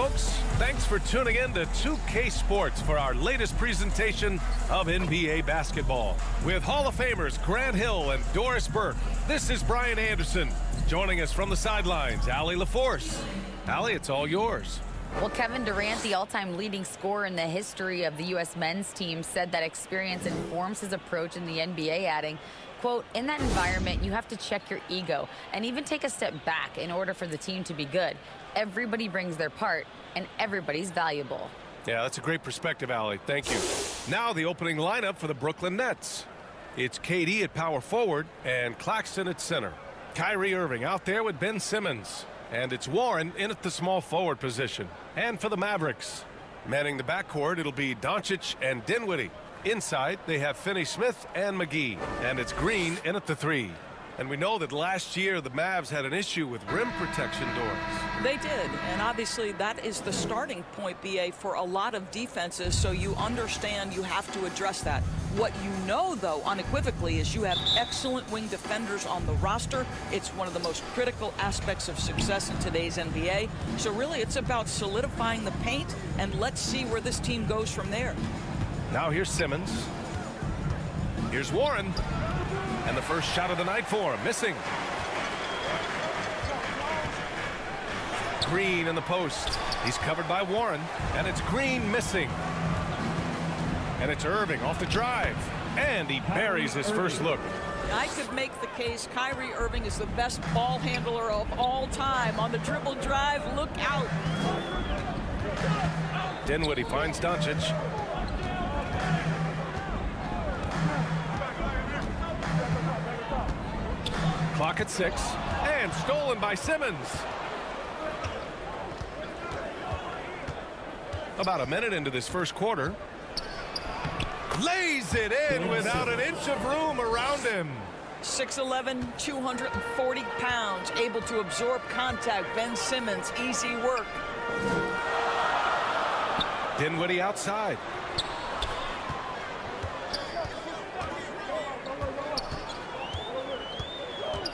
folks. Thanks for tuning in to 2K Sports for our latest presentation of NBA basketball. With Hall of Famers Grant Hill and Doris Burke, this is Brian Anderson. Joining us from the sidelines, Allie LaForce. Allie, it's all yours. Well, Kevin Durant, the all-time leading scorer in the history of the U.S. men's team, said that experience informs his approach in the NBA, adding, quote, "In that environment, you have to check your ego and even take a step back in order for the team to be good. Everybody brings their part, and everybody's valuable." Yeah, that's a great perspective, Allie. Thank you. Now the opening lineup for the Brooklyn Nets. It's KD at power forward and Claxton at center. Kyrie Irving out there with Ben Simmons. And it's Warren in at the small forward position. And for the Mavericks, manning the backcourt, it'll be Doncic and Dinwiddie. Inside, they have Finney-Smith and McGee. And it's Green in at the 3. And we know that last year the Mavs had an issue with rim protection, Doris. They did, and obviously that is the starting point, BA, for a lot of defenses, so you understand you have to address that. What you know, though, unequivocally, is you have excellent wing defenders on the roster. It's one of the most critical aspects of success in today's NBA. So really, it's about solidifying the paint, and let's see where this team goes from there. Now here's Simmons. Here's Warren. And the first shot of the night for him, missing. Green in the post. He's covered by Warren, and it's Green missing. And it's Irving off the drive, and he buries his first look. I could make the case Kyrie Irving is the best ball handler of all time. On the dribble drive, look out. Dinwiddie finds Doncic. Clock at 6, and stolen by Simmons. About a minute into this first quarter. Lays it in without an inch of room around him. 6'11", 240 pounds, able to absorb contact. Ben Simmons, easy work. Dinwiddie outside.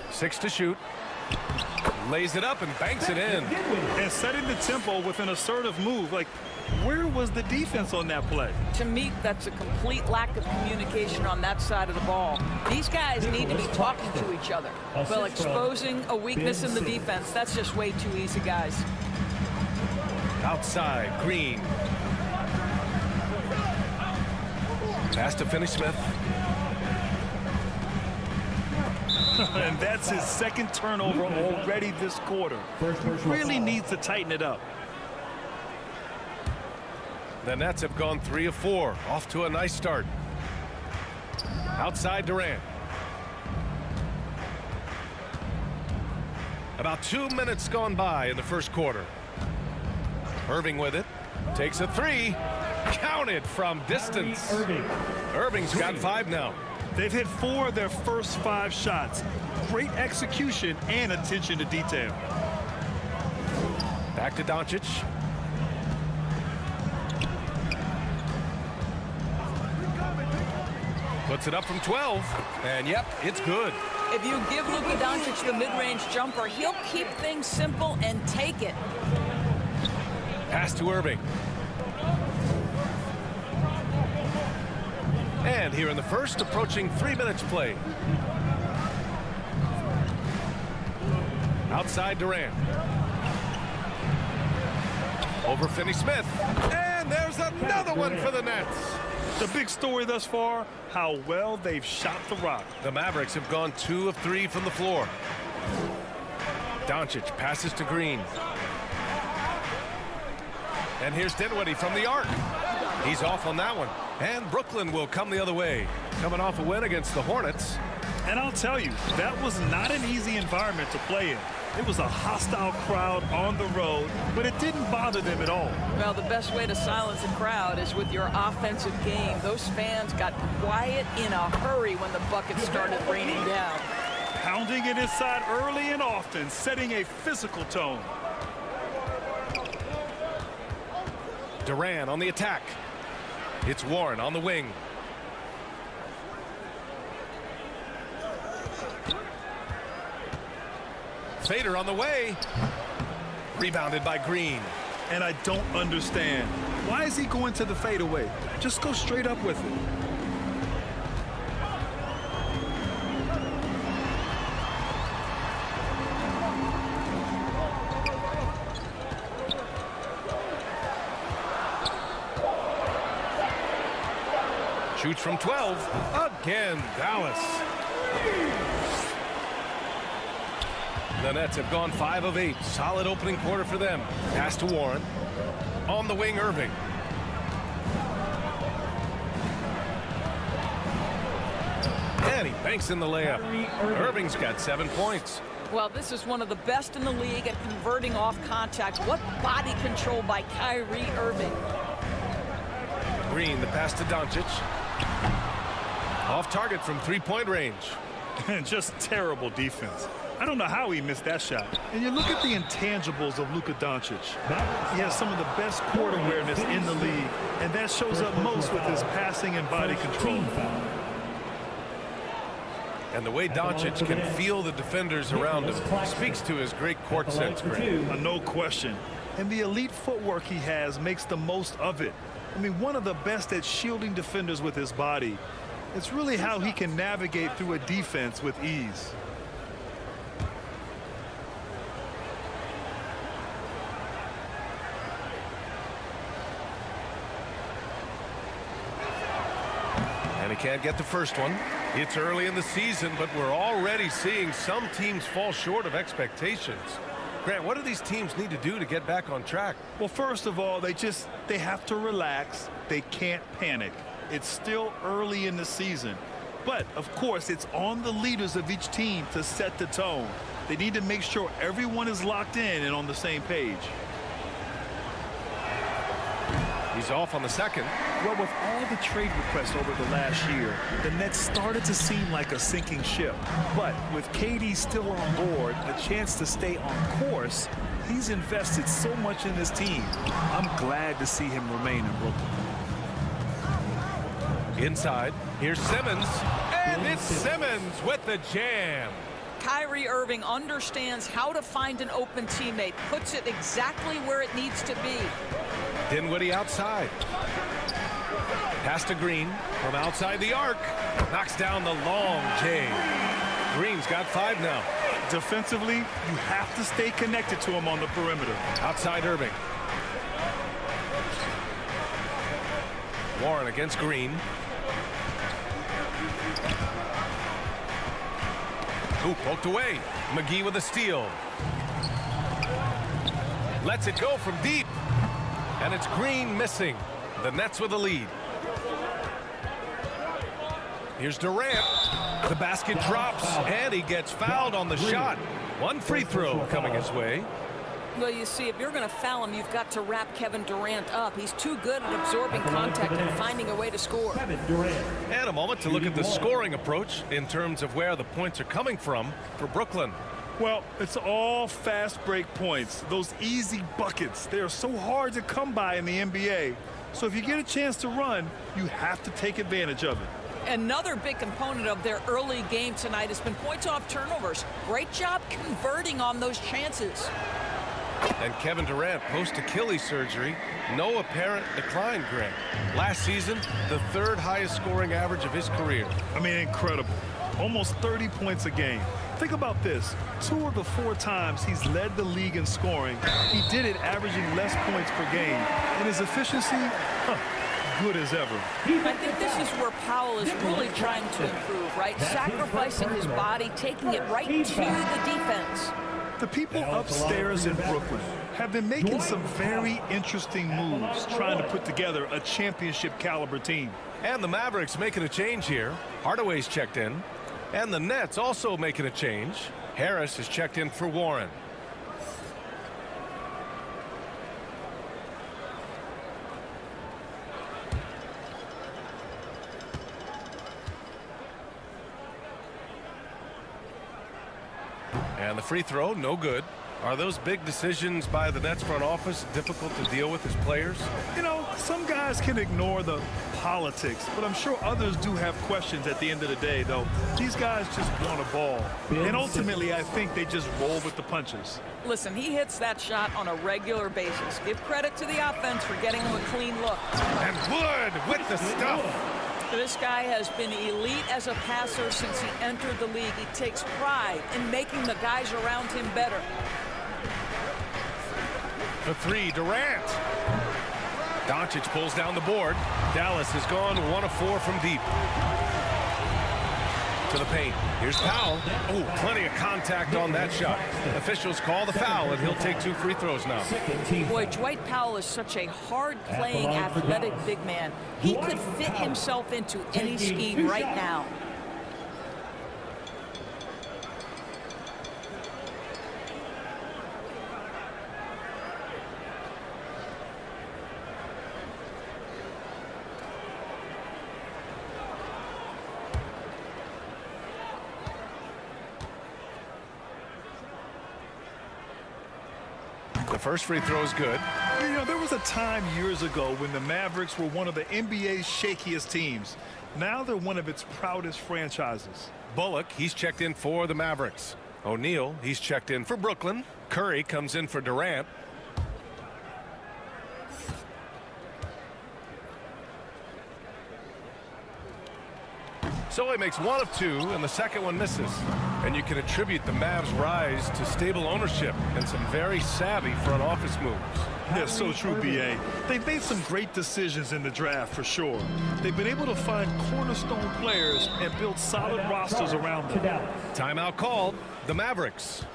Six to shoot. Lays it up and banks it in. And setting the tempo with an assertive move. Like, where was the defense on that play? To me, that's a complete lack of communication on that side of the ball. These guys need to be talking to each other. Well, exposing a weakness in the defense, that's just way too easy, guys. Outside, Green. Pass to Finney-Smith. And that's his second turnover already this quarter. Really needs to tighten it up. The Nets have gone 3 of 4. Off to a nice start. Outside Durant. About 2 minutes gone by in the first quarter. Irving with it. Takes a 3. Counted from distance. Irving's got 5 now. They've hit 4 of their first 5 shots. Great execution and attention to detail. Back to Doncic. Puts it up from 12. And yep, it's good. If you give Luka Doncic the mid-range jumper, he'll keep things simple and take it. Pass to Irving. And here in the first, approaching 3 minutes played. Outside Durant. Over Finney-Smith. And there's another one for the Nets. The big story thus far, how well they've shot the rock. The Mavericks have gone 2 of 3 from the floor. Doncic passes to Green. And here's Dinwiddie from the arc. He's off on that one. And Brooklyn will come the other way, coming off a win against the Hornets. And I'll tell you, that was not an easy environment to play in. It was a hostile crowd on the road, but it didn't bother them at all. Well, the best way to silence a crowd is with your offensive game. Those fans got quiet in a hurry when the buckets started raining down. Pounding it inside early and often, setting a physical tone. Durant on the attack. It's Warren on the wing. Fader on the way. Rebounded by Green. and I don't understand. Why is he going to the fadeaway? Just go straight up with it. Shoots from 12. Again, Dallas. The Nets have gone 5 of 8. Solid opening quarter for them. Pass to Warren. On the wing, Irving. And he banks in the layup. Irving's got 7 points. Well, this is one of the best in the league at converting off contact. What body control by Kyrie Irving. Green, the pass to Doncic. Off target from 3-point range. Just terrible defense. I don't know how he missed that shot. And you look at the intangibles of Luka Doncic. He has some of the best court awareness in the league, and that shows up most with his passing and body control. And the way Doncic can feel the defenders around him speaks to his great court sense, Grant. No question. And the elite footwork he has makes the most of it. I mean, one of the best at shielding defenders with his body. It's really how he can navigate through a defense with ease. And he can't get the first one. It's early in the season, but we're already seeing some teams fall short of expectations. Grant, what do these teams need to do to get back on track? Well, first of all, they have to relax. They can't panic. It's still early in the season. But, of course, it's on the leaders of each team to set the tone. They need to make sure everyone is locked in and on the same page. He's off on the second. Well, with all the trade requests over the last year, the Nets started to seem like a sinking ship. But with KD still on board, a chance to stay on course, he's invested so much in his team. I'm glad to see him remain in Brooklyn. Inside, here's Simmons, and it's Simmons with the jam. Kyrie Irving understands how to find an open teammate, puts it exactly where it needs to be. Dinwiddie outside. Pass to Green from outside the arc. Knocks down the long J. Green's got 5 now. Defensively, you have to stay connected to him on the perimeter. Outside Irving. Warren against Green. Ooh, poked away. McGee with a steal. Lets it go from deep. And it's Green missing. The Nets with the lead. Here's Durant. The basket drops, and he gets fouled on the shot. One free throw coming his way. Well, you see, if you're going to foul him, you've got to wrap Kevin Durant up. He's too good at absorbing contact and finding a way to score. And a moment to look at the scoring approach in terms of where the points are coming from for Brooklyn. Well, it's all fast break points. Those easy buckets. They are so hard to come by in the NBA. So if you get a chance to run, you have to take advantage of it. Another big component of their early game tonight has been points off turnovers. Great job converting on those chances. And Kevin Durant, post-Achilles surgery, no apparent decline, Grant. Last season, the 3rd highest scoring average of his career. I mean, incredible. Almost 30 points a game. Think about this. 2 of the 4 times he's led the league in scoring, he did it averaging less points per game. And his efficiency, good as ever. I think this is where Powell is really trying to improve, right? Sacrificing his body, taking it right to the defense. The people upstairs in Brooklyn have been making some very interesting moves, trying to put together a championship caliber team. And the Mavericks making a change here. Hardaway's checked in. And the Nets also making a change. Harris is checked in for Warren. And the free throw, no good. Are those big decisions by the Nets front office difficult to deal with as players? You know, some guys can ignore the politics, but I'm sure others do have questions at the end of the day, though. These guys just want a ball. And ultimately, I think they just roll with the punches. Listen, he hits that shot on a regular basis. Give credit to the offense for getting him a clean look. And Wood with the stuff. This guy has been elite as a passer since he entered the league. He takes pride in making the guys around him better. The three, Durant. Doncic pulls down the board. Dallas has gone 1 of 4 from deep. To the paint. Here's Powell. Oh, plenty of contact on that shot. Officials call the foul, and he'll take 2 free throws now. Boy, Dwight Powell is such a hard-playing, athletic big man. He could fit himself into any scheme right now. The first free throw is good. You know, there was a time years ago when the Mavericks were one of the NBA's shakiest teams. Now they're one of its proudest franchises. Bullock, he's checked in for the Mavericks. O'Neal, he's checked in for Brooklyn. Curry comes in for Durant. So he makes 1 of 2, and the second one misses. And you can attribute the Mavs' rise to stable ownership and some very savvy front office moves. That's so true, B.A. They've made some great decisions in the draft, for sure. They've been able to find cornerstone players and build solid rosters around them. Timeout called. The Mavericks.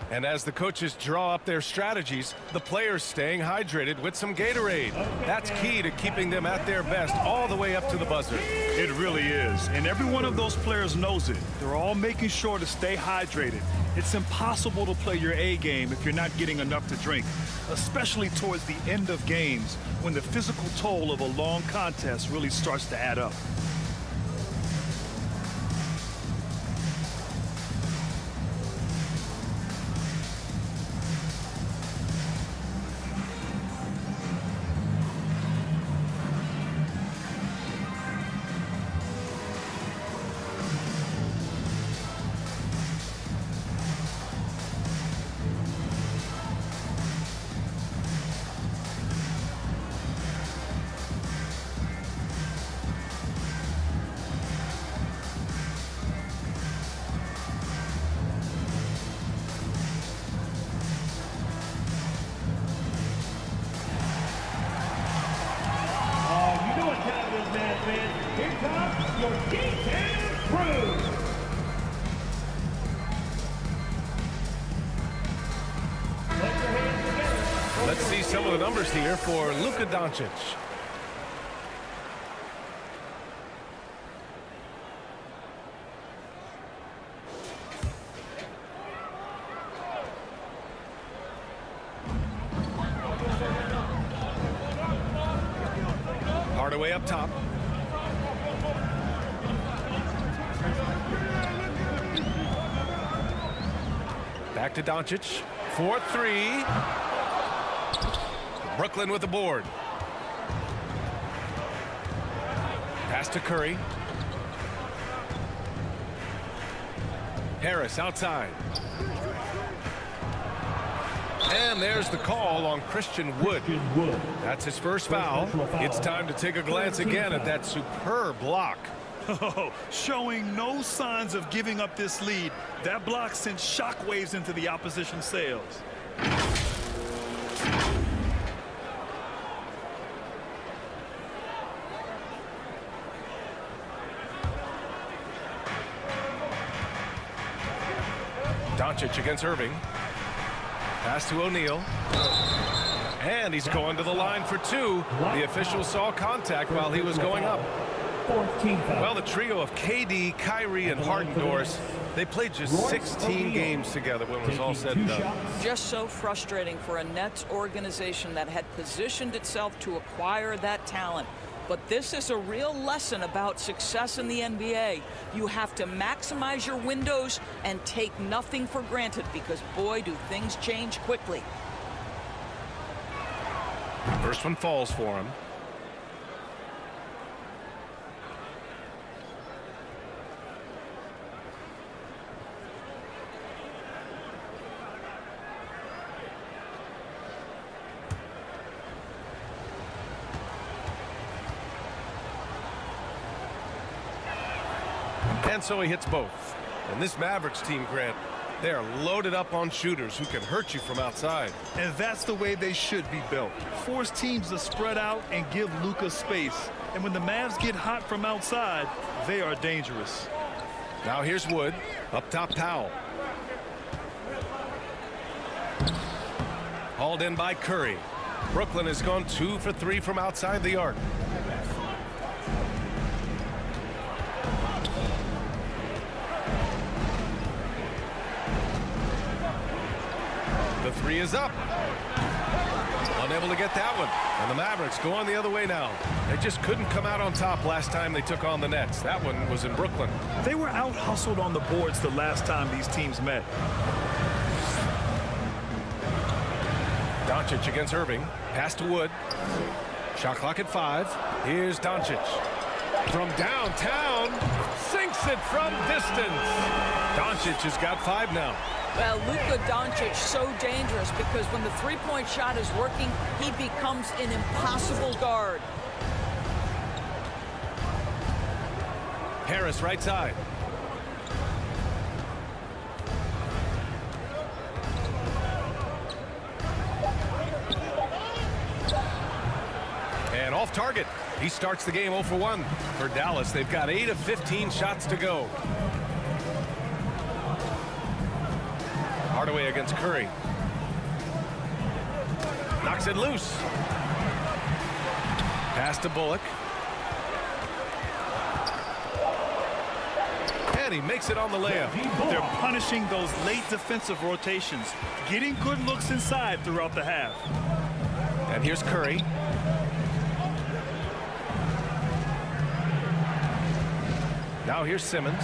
And as the coaches draw up their strategies, the players staying hydrated with some Gatorade. That's key to keeping them at their best all the way up to the buzzer. It really is. And every one of those players knows it. They're all making sure to stay hydrated. It's impossible to play your A game if you're not getting enough to drink, especially towards the end of games when the physical toll of a long contest really starts to add up. Let's see some of the numbers here for Luka Doncic. Hardaway up top. Back to Doncic. 4-3. Brooklyn with the board. Pass to Curry. Harris outside. And there's the call on Christian Wood. That's his first foul. It's time to take a glance again at that superb block. Oh, showing no signs of giving up this lead. That block sent shockwaves into the opposition sails. Doncic against Irving. Pass to O'Neal. And he's going to the line for 2. The official saw contact while he was going up. Well, the trio of KD, Kyrie, and Harden, Doris, they played just 16 games together when it was all said and done. Just so frustrating for a Nets organization that had positioned itself to acquire that talent. But this is a real lesson about success in the NBA. You have to maximize your windows and take nothing for granted, because boy, do things change quickly. First one falls for him. And so he hits both. And this Mavericks team, Grant, they are loaded up on shooters who can hurt you from outside. And that's the way they should be built. Force teams to spread out and give Luka space. And when the Mavs get hot from outside, they are dangerous. Now here's Wood. Up top, Powell. Hauled in by Curry. Brooklyn has gone 2 for 3 from outside the arc. The three is up. Unable to get that one. And the Mavericks go on the other way now. They just couldn't come out on top last time they took on the Nets. That one was in Brooklyn. They were out-hustled on the boards the last time these teams met. Doncic against Irving. Pass to Wood. Shot clock at 5. Here's Doncic. From downtown. Sinks it from distance. Doncic has got 5 now. Well, Luka Doncic so dangerous because when the three-point shot is working, he becomes an impossible guard. Harris right side. And off target. He starts the game 0 for 1 for Dallas. They've got 8 of 15 shots to go. Hardaway against Curry. Knocks it loose. Pass to Bullock. And he makes it on the layup. They're punishing those late defensive rotations, getting good looks inside throughout the half. And here's Curry. Now here's Simmons.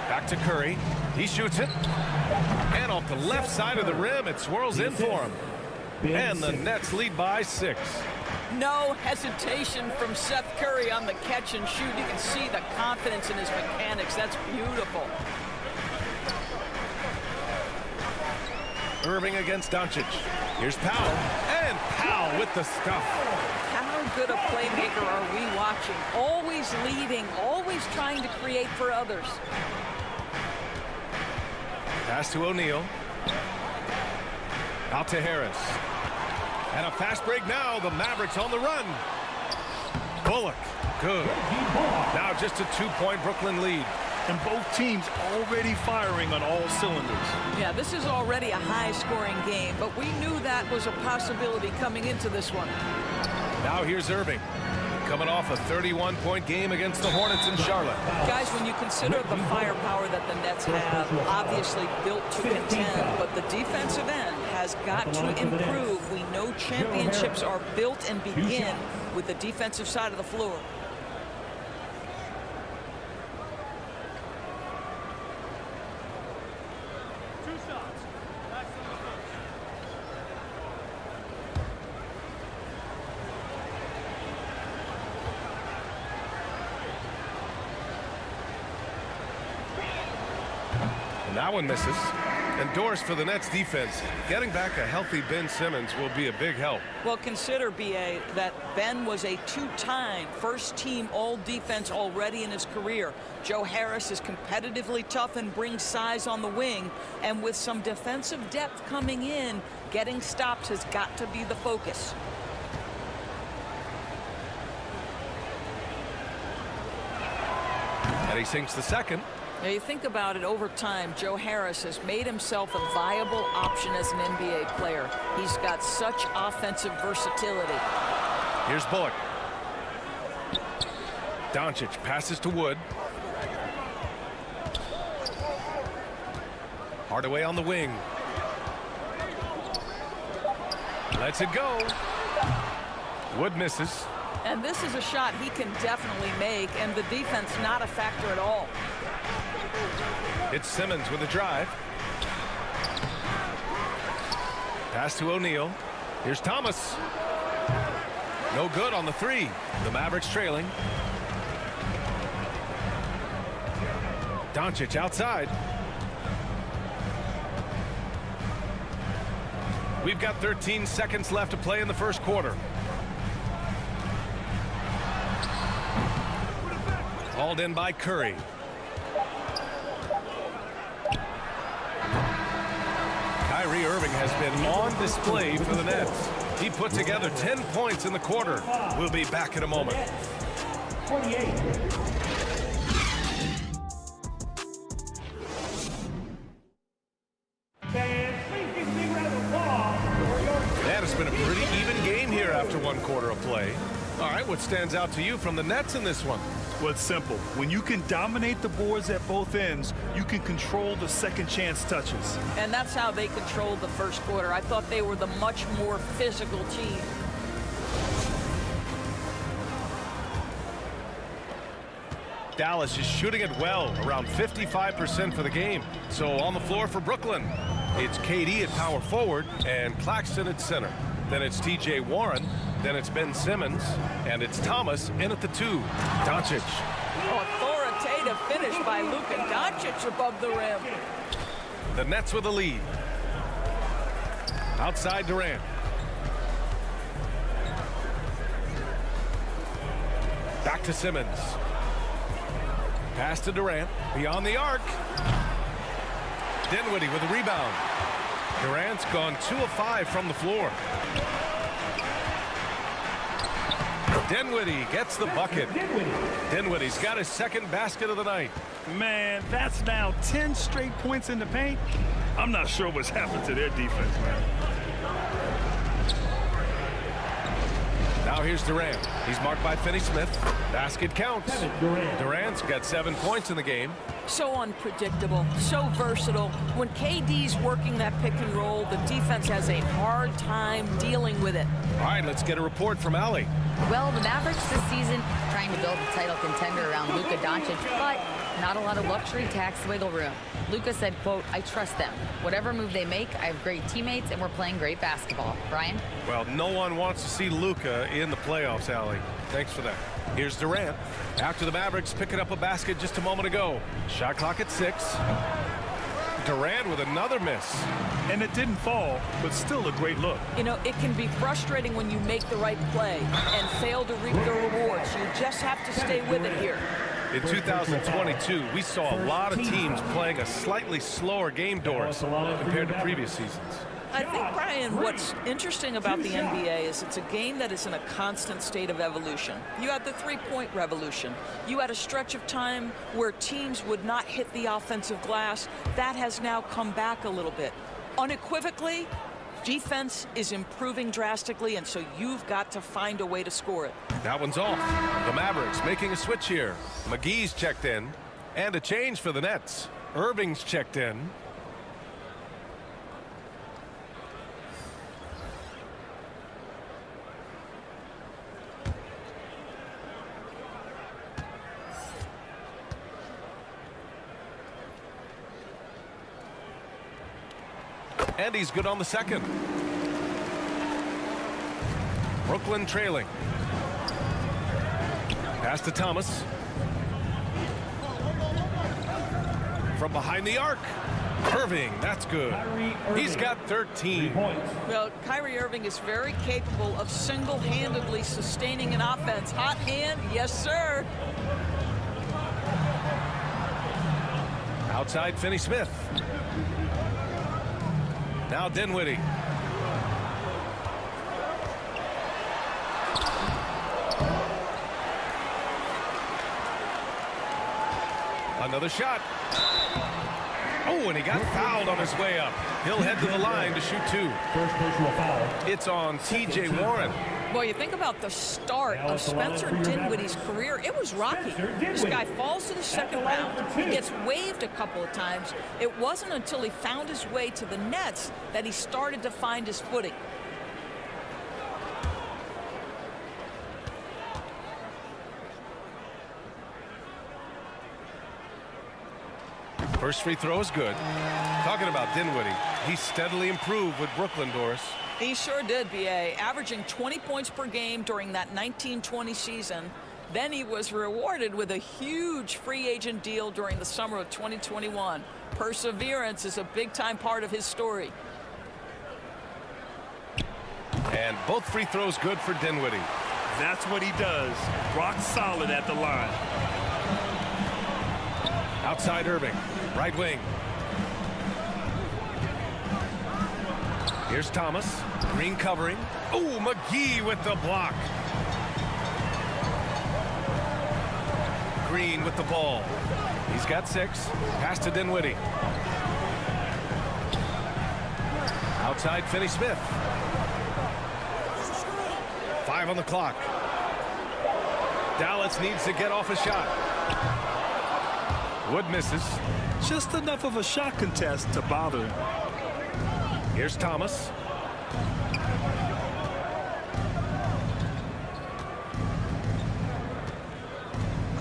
Back to Curry. He shoots it. And off the left side of the rim, it swirls in for him. And the Nets lead by 6. No hesitation from Seth Curry on the catch and shoot. You can see the confidence in his mechanics. That's beautiful. Irving against Doncic. Here's Powell. And Powell with the stuff. How good a playmaker are we watching? Always leading, always trying to create for others. Pass to O'Neal. Out to Harris. And a fast break now. The Mavericks on the run. Bullock. Good. Now just a 2-point Brooklyn lead. And both teams already firing on all cylinders. Yeah, this is already a high-scoring game, but we knew that was a possibility coming into this one. Now here's Irving. Coming off a 31-point game against the Hornets in Charlotte. Guys, when you consider the firepower that the Nets have, obviously built to contend, but the defensive end has got to improve. We know championships are built and begin with the defensive side of the floor. That one misses. And Doris for the Nets defense. Getting back a healthy Ben Simmons will be a big help. Well, consider, B.A., that Ben was a 2-time first-team all-defense already in his career. Joe Harris is competitively tough and brings size on the wing. And with some defensive depth coming in, getting stops has got to be the focus. And he sinks the second. Now you think about it, over time, Joe Harris has made himself a viable option as an NBA player. He's got such offensive versatility. Here's Bullock. Doncic passes to Wood. Hardaway on the wing. Lets it go. Wood misses. And this is a shot he can definitely make, and the defense not a factor at all. It's Simmons with a drive. Pass to O'Neal. Here's Thomas. No good on the three. The Mavericks trailing. Doncic outside. We've got 13 seconds left to play in the first quarter. Hauled in by Curry. Kyrie Irving has been on display for the Nets. He put together 10 points in the quarter. We'll be back in a moment. 28. That has been a pretty even game here after one quarter of play. All right, what stands out to you from the Nets in this one? Well, it's simple. When you can dominate the boards at both ends, you can control the second chance touches. And that's how they controlled the first quarter. I thought they were the much more physical team. Dallas is shooting it well, around 55% for the game. So on the floor for Brooklyn, it's KD at power forward and Claxton at center. Then it's TJ Warren. Then it's Ben Simmons. And it's Thomas in at the 2. Doncic. Authoritative finish by Luka Doncic above the rim. The Nets with the lead. Outside Durant. Back to Simmons. Pass to Durant. Beyond the arc. Dinwiddie with a rebound. Durant's gone 2 of 5 from the floor. Dinwiddie gets the bucket. Dinwiddie's got his second basket of the night. Man, that's now 10 straight points in the paint. I'm not sure what's happened to their defense, man. Now here's Durant. He's marked by Finney-Smith. Basket counts. Durant's got 7 points in the game. So unpredictable, so versatile. When KD's working that pick and roll, the defense has a hard time dealing with it. All right, let's get a report from Allie. Well, the Mavericks this season trying to build a title contender around Luka Doncic, but not a lot of luxury tax wiggle room. Luka said, quote, "I trust them. Whatever move they make, I have great teammates and we're playing great basketball." Brian? Well, no one wants to see Luka in the playoffs, Allie. Thanks for that. Here's Durant. After the Mavericks picking up a basket just a moment ago. Shot clock at 6. Durant with another miss. And it didn't fall, but still a great look. You know, it can be frustrating when you make the right play and fail to reap the rewards. You just have to stay with it here. In 2022, we saw a lot of teams playing a slightly slower game, Doris, compared to previous seasons. I think, Brian, what's interesting about the NBA is it's a game that is in a constant state of evolution. You had the three-point revolution. You had a stretch of time where teams would not hit the offensive glass. That has now come back a little bit. Unequivocally, defense is improving drastically, and so you've got to find a way to score it. That one's off. The Mavericks making a switch here. McGee's checked in. And a change for the Nets. Irving's checked in. And he's good on the second. Brooklyn trailing. Pass to Thomas. From behind the arc. Irving, that's good. He's got 13. Well, Kyrie Irving is very capable of single-handedly sustaining an offense. Hot hand, yes, sir. Outside Finney-Smith. Now Dinwiddie. Another shot. Oh, and he got fouled on his way up. He'll head to the line to shoot 2. First personal foul. It's on TJ Warren. Boy, you think about the start of Spencer Dinwiddie's career. It was rocky. This guy falls to the second round. He gets waived a couple of times. It wasn't until he found his way to the Nets that he started to find his footing. First free throw is good. Talking about Dinwiddie, he steadily improved with Brooklyn, Doris. He sure did, B.A., averaging 20 points per game during that 1920 season. Then he was rewarded with a huge free agent deal during the summer of 2021. Perseverance is a big-time part of his story. And both free throws good for Dinwiddie. That's what he does. Rock solid at the line. Outside Irving, right wing. Here's Thomas. Green covering. Oh, McGee with the block. Green with the ball. He's got 6. Pass to Dinwiddie. Outside Finney-Smith. 5 on the clock. Dallas needs to get off a shot. Wood misses. Just enough of a shot contest to bother him. Here's Thomas.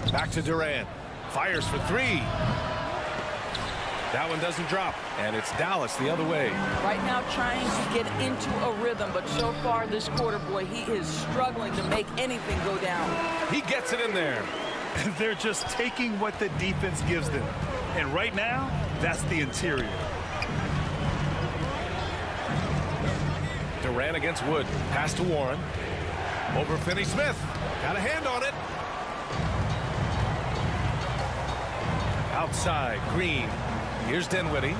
Back to Durant. Fires for 3. That one doesn't drop. And it's Dallas the other way. Right now trying to get into a rhythm, but so far this quarter, boy, he is struggling to make anything go down. He gets it in there. They're just taking what the defense gives them. And right now, that's the interior. Durant against Wood. Pass to Warren. Over Finney-Smith. Got a hand on it. Outside, Green. Here's Dinwiddie.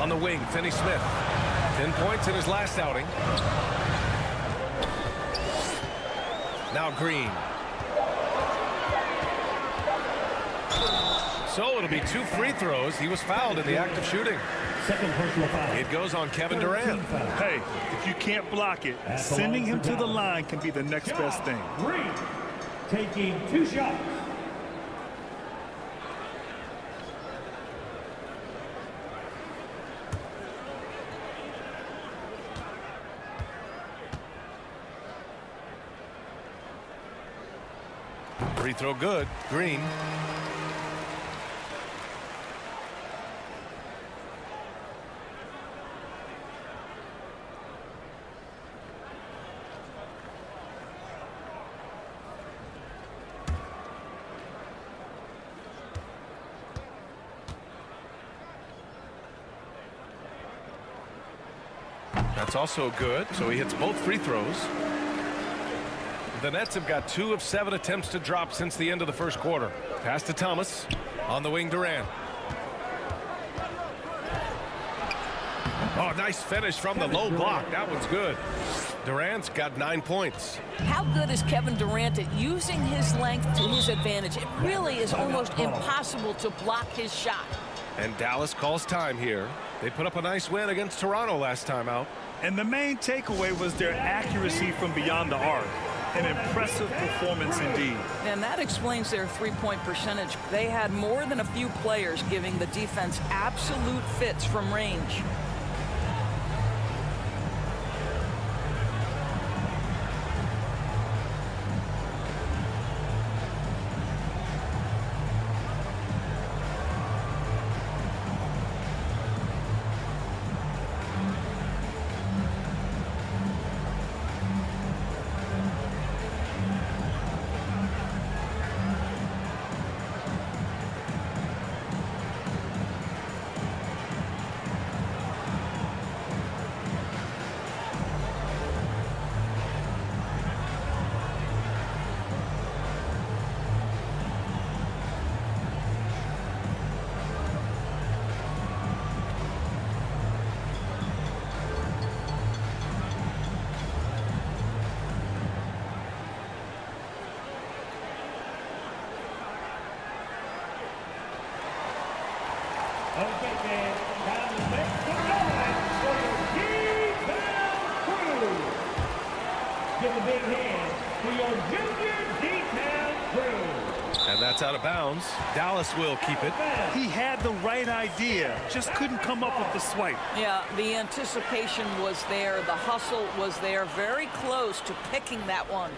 On the wing, Finney-Smith. 10 points in his last outing. Now Green. So it'll be 2 free throws. He was fouled in the act of shooting. Second personal foul. It goes on Kevin Durant. Hey, if you can't block it, sending him to the line can be the next best thing. Green taking 2 shots. Free throw good. Green. That's also good. So he hits both free throws. The Nets have got 2 of 7 attempts to drop since the end of the first quarter. Pass to Thomas. On the wing, Durant. Oh, nice finish from the low block. That one's good. Durant's got 9 points. How good is Kevin Durant at using his length to his advantage? It really is almost impossible to block his shot. And Dallas calls time here. They put up a nice win against Toronto last time out. And the main takeaway was their accuracy from beyond the arc. An impressive performance indeed. And that explains their three-point percentage. They had more than a few players giving the defense absolute fits from range. Okay, fans, time to make some noise for your D-Town crew. Give a big hand to your junior D-Town crew. And that's out of bounds. Dallas will keep it. He had the right idea, just couldn't come up with the swipe. Yeah, the anticipation was there. The hustle was there. Very close to picking that one.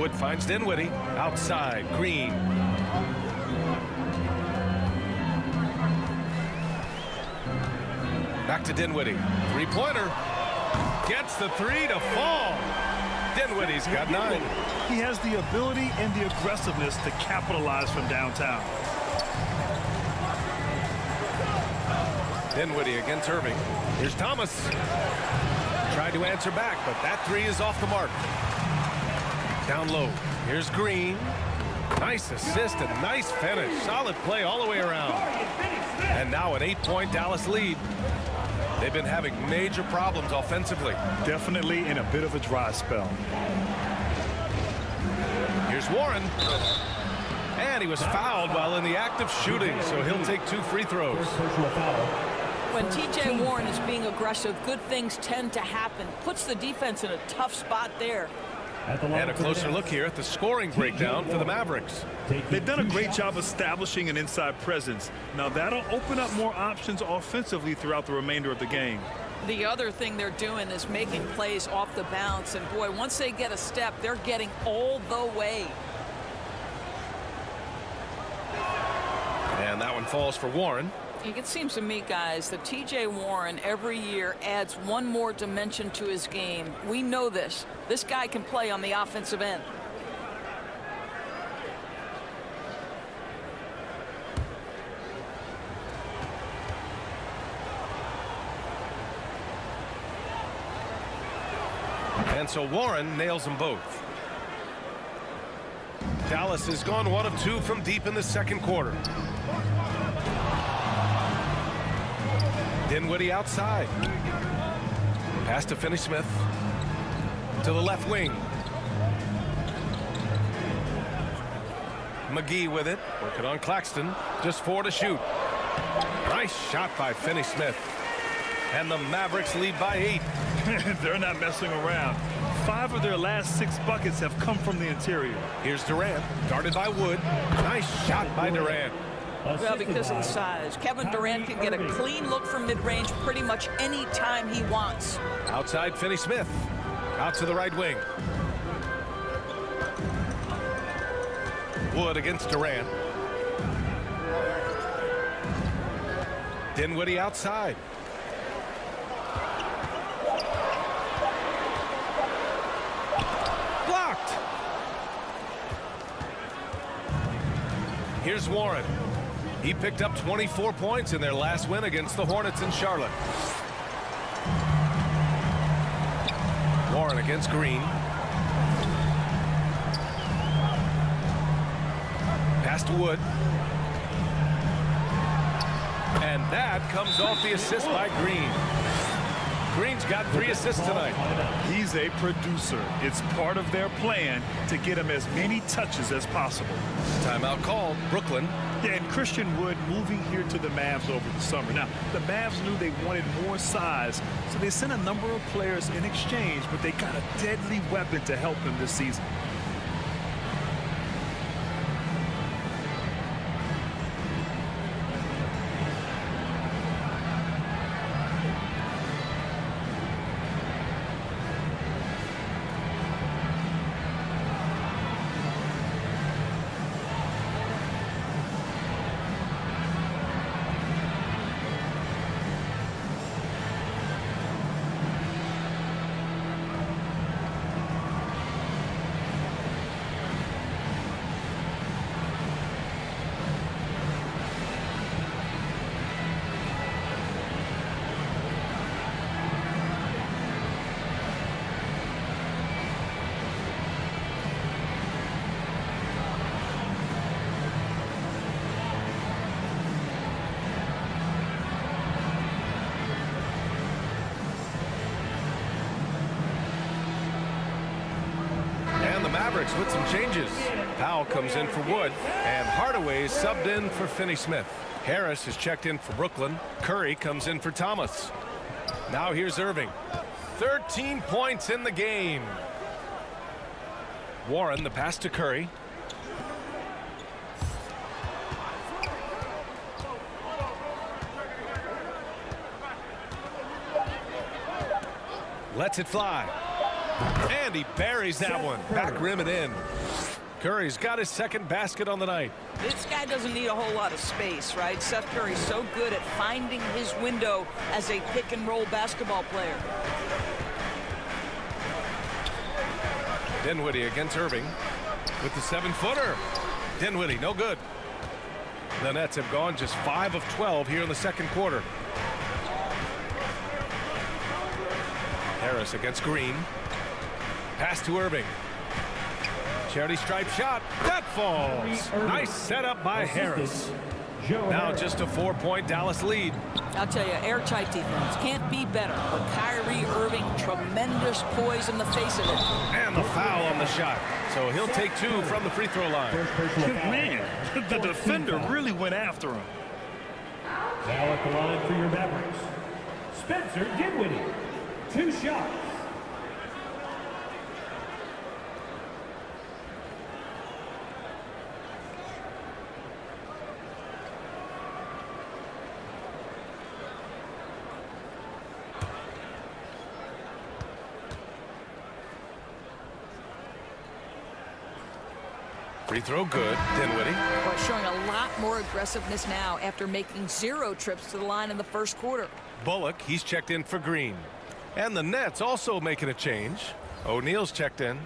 Wood finds Dinwiddie. Outside, Green. Back to Dinwiddie. Three-pointer. Gets the three to fall. Dinwiddie's got 9. He has the ability and the aggressiveness to capitalize from downtown. Dinwiddie against Irving. Here's Thomas. Tried to answer back, but that three is off the mark. Down low. Here's Green. Nice assist and nice finish. Solid play all the way around. And now an 8-point Dallas lead. They've been having major problems offensively. Definitely in a bit of a dry spell. Here's Warren. And he was fouled while in the act of shooting, so he'll take 2 free throws. When T.J. Warren is being aggressive, good things tend to happen. Puts the defense in a tough spot there. And a closer look here at the scoring breakdown for the Mavericks. They've done a great job establishing an inside presence. Now that'll open up more options offensively throughout the remainder of the game. The other thing they're doing is making plays off the bounce. And boy, once they get a step, they're getting all the way. And that one falls for Warren. It seems to me, guys, that T.J. Warren every year adds one more dimension to his game. We know this. This guy can play on the offensive end. And so Warren nails them both. Dallas has gone 1 of 2 from deep in the second quarter. Dinwiddie outside. Pass to Finney-Smith. To the left wing. McGee with it. Working on Claxton. Just 4 to shoot. Nice shot by Finney-Smith. And the Mavericks lead by 8. They're not messing around. 5 of their last 6 buckets have come from the interior. Here's Durant. Guarded by Wood. Nice shot by Durant. Well, because of the size. Kevin Durant can get a clean look from mid-range pretty much any time he wants. Outside Finney-Smith. Out to the right wing. Wood against Durant. Dinwiddie outside. Blocked. Here's Warren. He picked up 24 points in their last win against the Hornets in Charlotte. Warren against Green. Pass to Wood. And that comes off the assist by Green. Green's got 3 assists tonight. He's a producer. It's part of their plan to get him as many touches as possible. Timeout called. Brooklyn. Yeah, and Christian Wood moving here to the Mavs over the summer. Now, the Mavs knew they wanted more size, so they sent a number of players in exchange, but they got a deadly weapon to help him this season. Mavericks with some changes. Powell comes in for Wood, and Hardaway is subbed in for Finney-Smith. Harris has checked in for Brooklyn. Curry comes in for Thomas. Now here's Irving. 13 points in the game. Warren, the pass to Curry. Lets it fly. And he buries that one. Back rim it in. Curry's got his second basket on the night. This guy doesn't need a whole lot of space, right? Seth Curry's so good at finding his window as a pick-and-roll basketball player. Dinwiddie against Irving with the 7-footer. Dinwiddie, no good. The Nets have gone just 5 of 12 here in the second quarter. Harris against Green. Pass to Irving. Charity stripe shot. That falls. Nice setup by Harris. Now just a 4-point Dallas lead. I'll tell you, airtight defense can't be better. But Kyrie Irving, tremendous poise in the face of it. And the foul on the shot. So he'll take 2 from the free throw line. Man, the defender really went after him. Now at the line for your Mavericks, Spencer Dinwiddie. 2 shots. Free throw good. Dinwiddie. But showing a lot more aggressiveness now after making 0 trips to the line in the first quarter. Bullock, he's checked in for Green. And the Nets also making a change. O'Neal's checked in.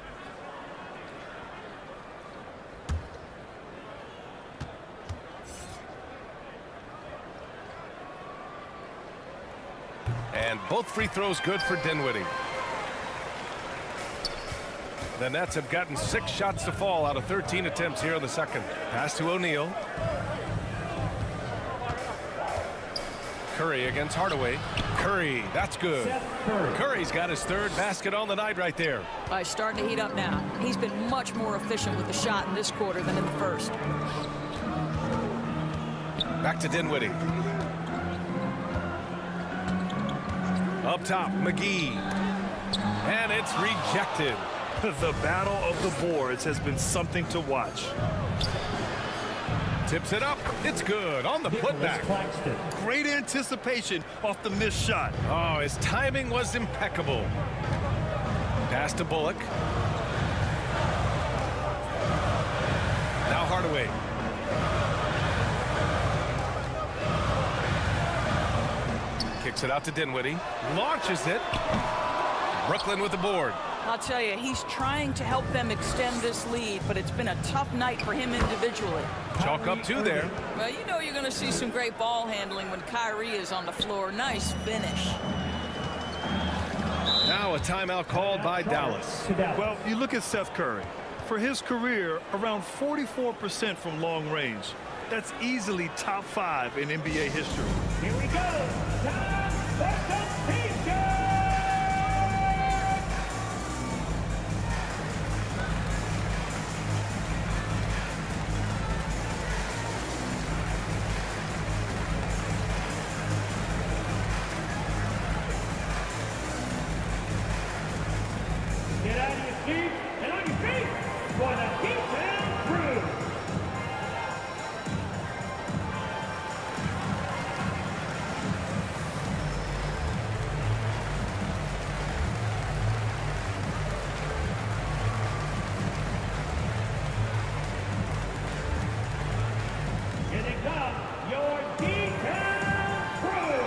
And both free throws good for Dinwiddie. The Nets have gotten 6 shots to fall out of 13 attempts here in the second. Pass to O'Neal. Curry against Hardaway. Curry, that's good. Curry's got his 3rd basket on the night right there. He's starting to heat up now. He's been much more efficient with the shot in this quarter than in the first. Back to Dinwiddie. Up top, McGee. And it's rejected. The battle of the boards has been something to watch. Tips it up. It's good on the putback. Great anticipation off the missed shot. Oh, his timing was impeccable. Pass to Bullock. Now Hardaway. Kicks it out to Dinwiddie. Launches it. Brooklyn with the board. I'll tell you, he's trying to help them extend this lead, but it's been a tough night for him individually. Chalk up 2 there. Well, you know you're going to see some great ball handling when Kyrie is on the floor. Nice finish. Now a timeout called by Dallas. Well, you look at Seth Curry. For his career, around 44% from long range. That's easily top 5 in NBA history. Here we go. Time for completion. Get out of your seats and on your feet for the Beatdown Crew. Here they come, your Beatdown Crew.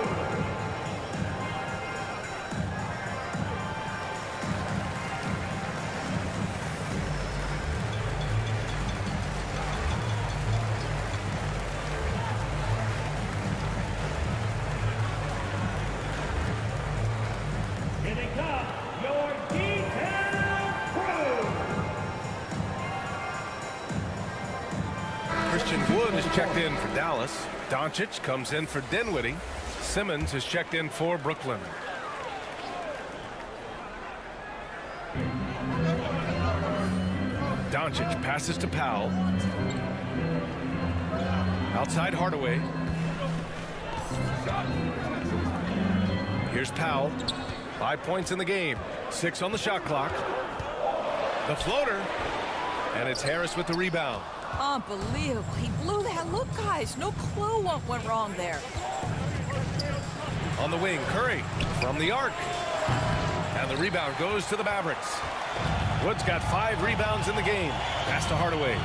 Here they come, your D-Town Crew. Christian Wood is checked in for Dallas. Doncic comes in for Dinwiddie. Simmons is checked in for Brooklyn. Doncic passes to Powell. Outside Hardaway. Here's Powell. 5 points in the game. 6 on the shot clock. The floater. And it's Harris with the rebound. Unbelievable. He blew that. Look, guys, no clue what went wrong there. On the wing, Curry from the arc. And the rebound goes to the Mavericks. Wood's got 5 rebounds in the game. Pass to Hardaway.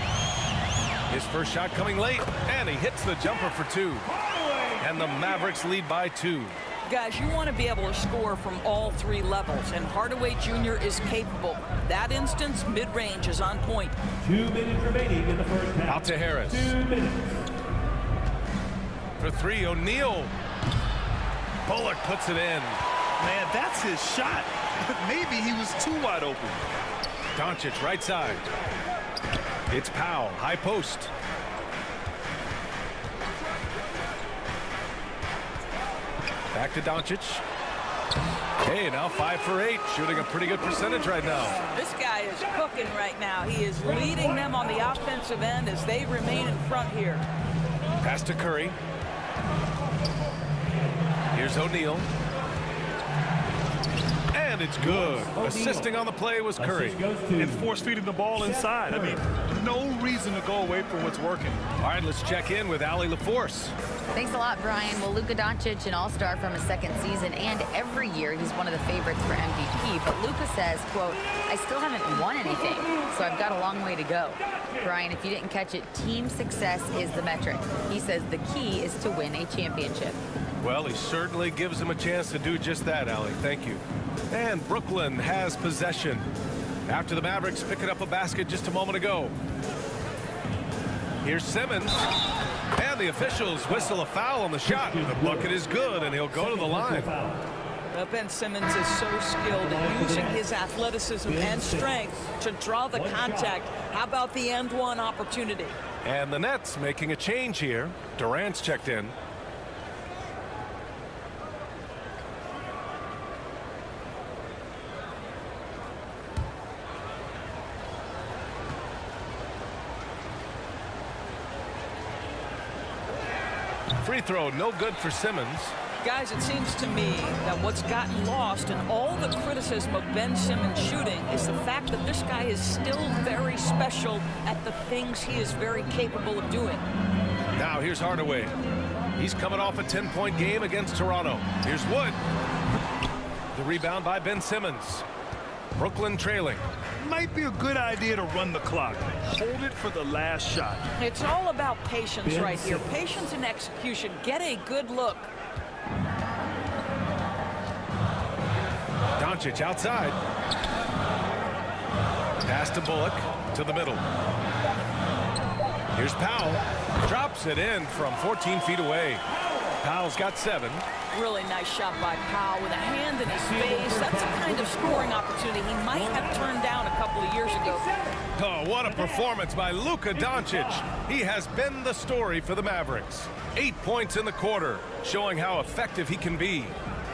His first shot coming late, and he hits the jumper for 2. And the Mavericks lead by 2. Guys, you want to be able to score from all 3 levels, and Hardaway Jr. is capable. That instance, mid-range is on point. 2 minutes remaining in the first half. Out to Harris. 2 minutes. For 3, O'Neal. Bullock puts it in. Man, that's his shot. Maybe he was too wide open. Doncic right side. It's Powell, high post. Back to Doncic. Hey, now 5 for 8, shooting a pretty good percentage right now. This guy is cooking right now. He is leading them on the offensive end as they remain in front here. Pass to Curry. Here's O'Neal. And it's good. Assisting on the play was Curry. And force feeding the ball inside. I mean, no reason to go away from what's working. All right, let's check in with Allie LaForce. Thanks a lot, Brian. Well, Luka Doncic, an all-star from his 2nd season, and every year he's one of the favorites for MVP. But Luka says, quote, I still haven't won anything, so I've got a long way to go. Brian, if you didn't catch it, team success is the metric. He says the key is to win a championship. Well, he certainly gives him a chance to do just that, Allie. Thank you. And Brooklyn has possession after the Mavericks picking up a basket just a moment ago. Here's Simmons. And the officials whistle a foul on the shot. The bucket is good, and he'll go to the line. Ben Simmons is so skilled at using his athleticism and strength to draw the contact. How about the end one opportunity? And the Nets making a change here. Durant's checked in. Free throw, no good for Simmons. Guys, it seems to me that what's gotten lost in all the criticism of Ben Simmons shooting is the fact that this guy is still very special at the things he is very capable of doing. Now here's Hardaway. He's coming off a 10-point game against Toronto. Here's Wood. The rebound by Ben Simmons. Brooklyn trailing. Might be a good idea to run the clock. Hold it for the last shot. It's all about patience right here. Patience and execution. Get a good look. Doncic outside. Pass to Bullock to the middle. Here's Powell. Drops it in from 14 feet away. Powell's got 7. Really nice shot by Powell with a hand in his face. That's the kind of scoring opportunity he might have turned down a couple of years ago. Oh, what a performance by Luka Doncic. He has been the story for the Mavericks. 8 points in the quarter, showing how effective he can be.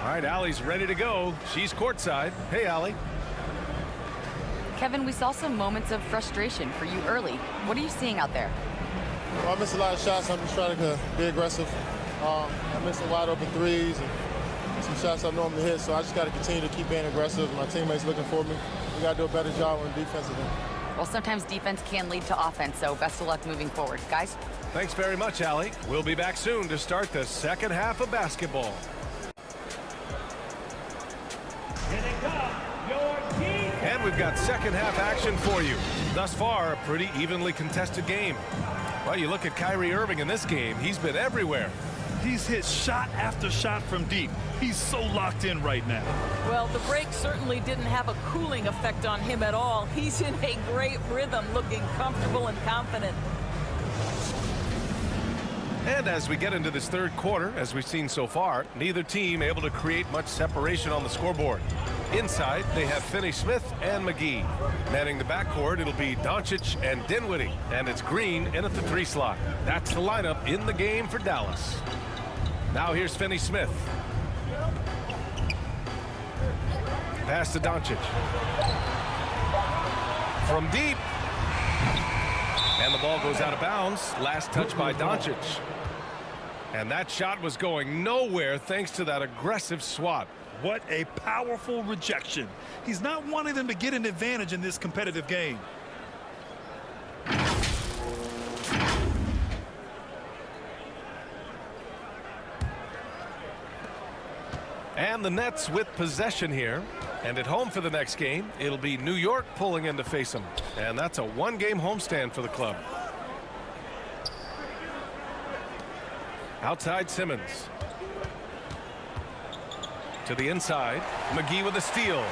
All right, Allie's ready to go. She's courtside. Hey, Allie. Kevin, we saw some moments of frustration for you early. What are you seeing out there? Well, I missed a lot of shots. I'm just trying to be aggressive. I missed some wide open threes and some shots I normally hit, so I just got to continue to keep being aggressive. My teammates looking for me. We got to do a better job on the defensive end. Well, sometimes defense can lead to offense, so best of luck moving forward. Guys? Thanks very much, Allie. We'll be back soon to start the second half of basketball. And we've got second half action for you. Thus far, a pretty evenly contested game. Well, you look at Kyrie Irving in this game, he's been everywhere. He's hit shot after shot from deep. He's so locked in right now. Well, the break certainly didn't have a cooling effect on him at all. He's in a great rhythm, looking comfortable and confident. And as we get into this third quarter, as we've seen so far, neither team able to create much separation on the scoreboard. Inside, they have Finney-Smith and McGee. Manning the backcourt, it'll be Doncic and Dinwiddie. And it's Green in at the 3 slot. That's the lineup in the game for Dallas. Now here's Finney-Smith. Pass to Doncic. From deep. And the ball goes out of bounds. Last touch by Doncic. And that shot was going nowhere thanks to that aggressive swat. What a powerful rejection. He's not wanting them to get an advantage in this competitive game. And the Nets with possession here. And at home for the next game, it'll be New York pulling in to face them. And that's a one-game homestand for the club. Outside Simmons. To the inside. McGee with a steal.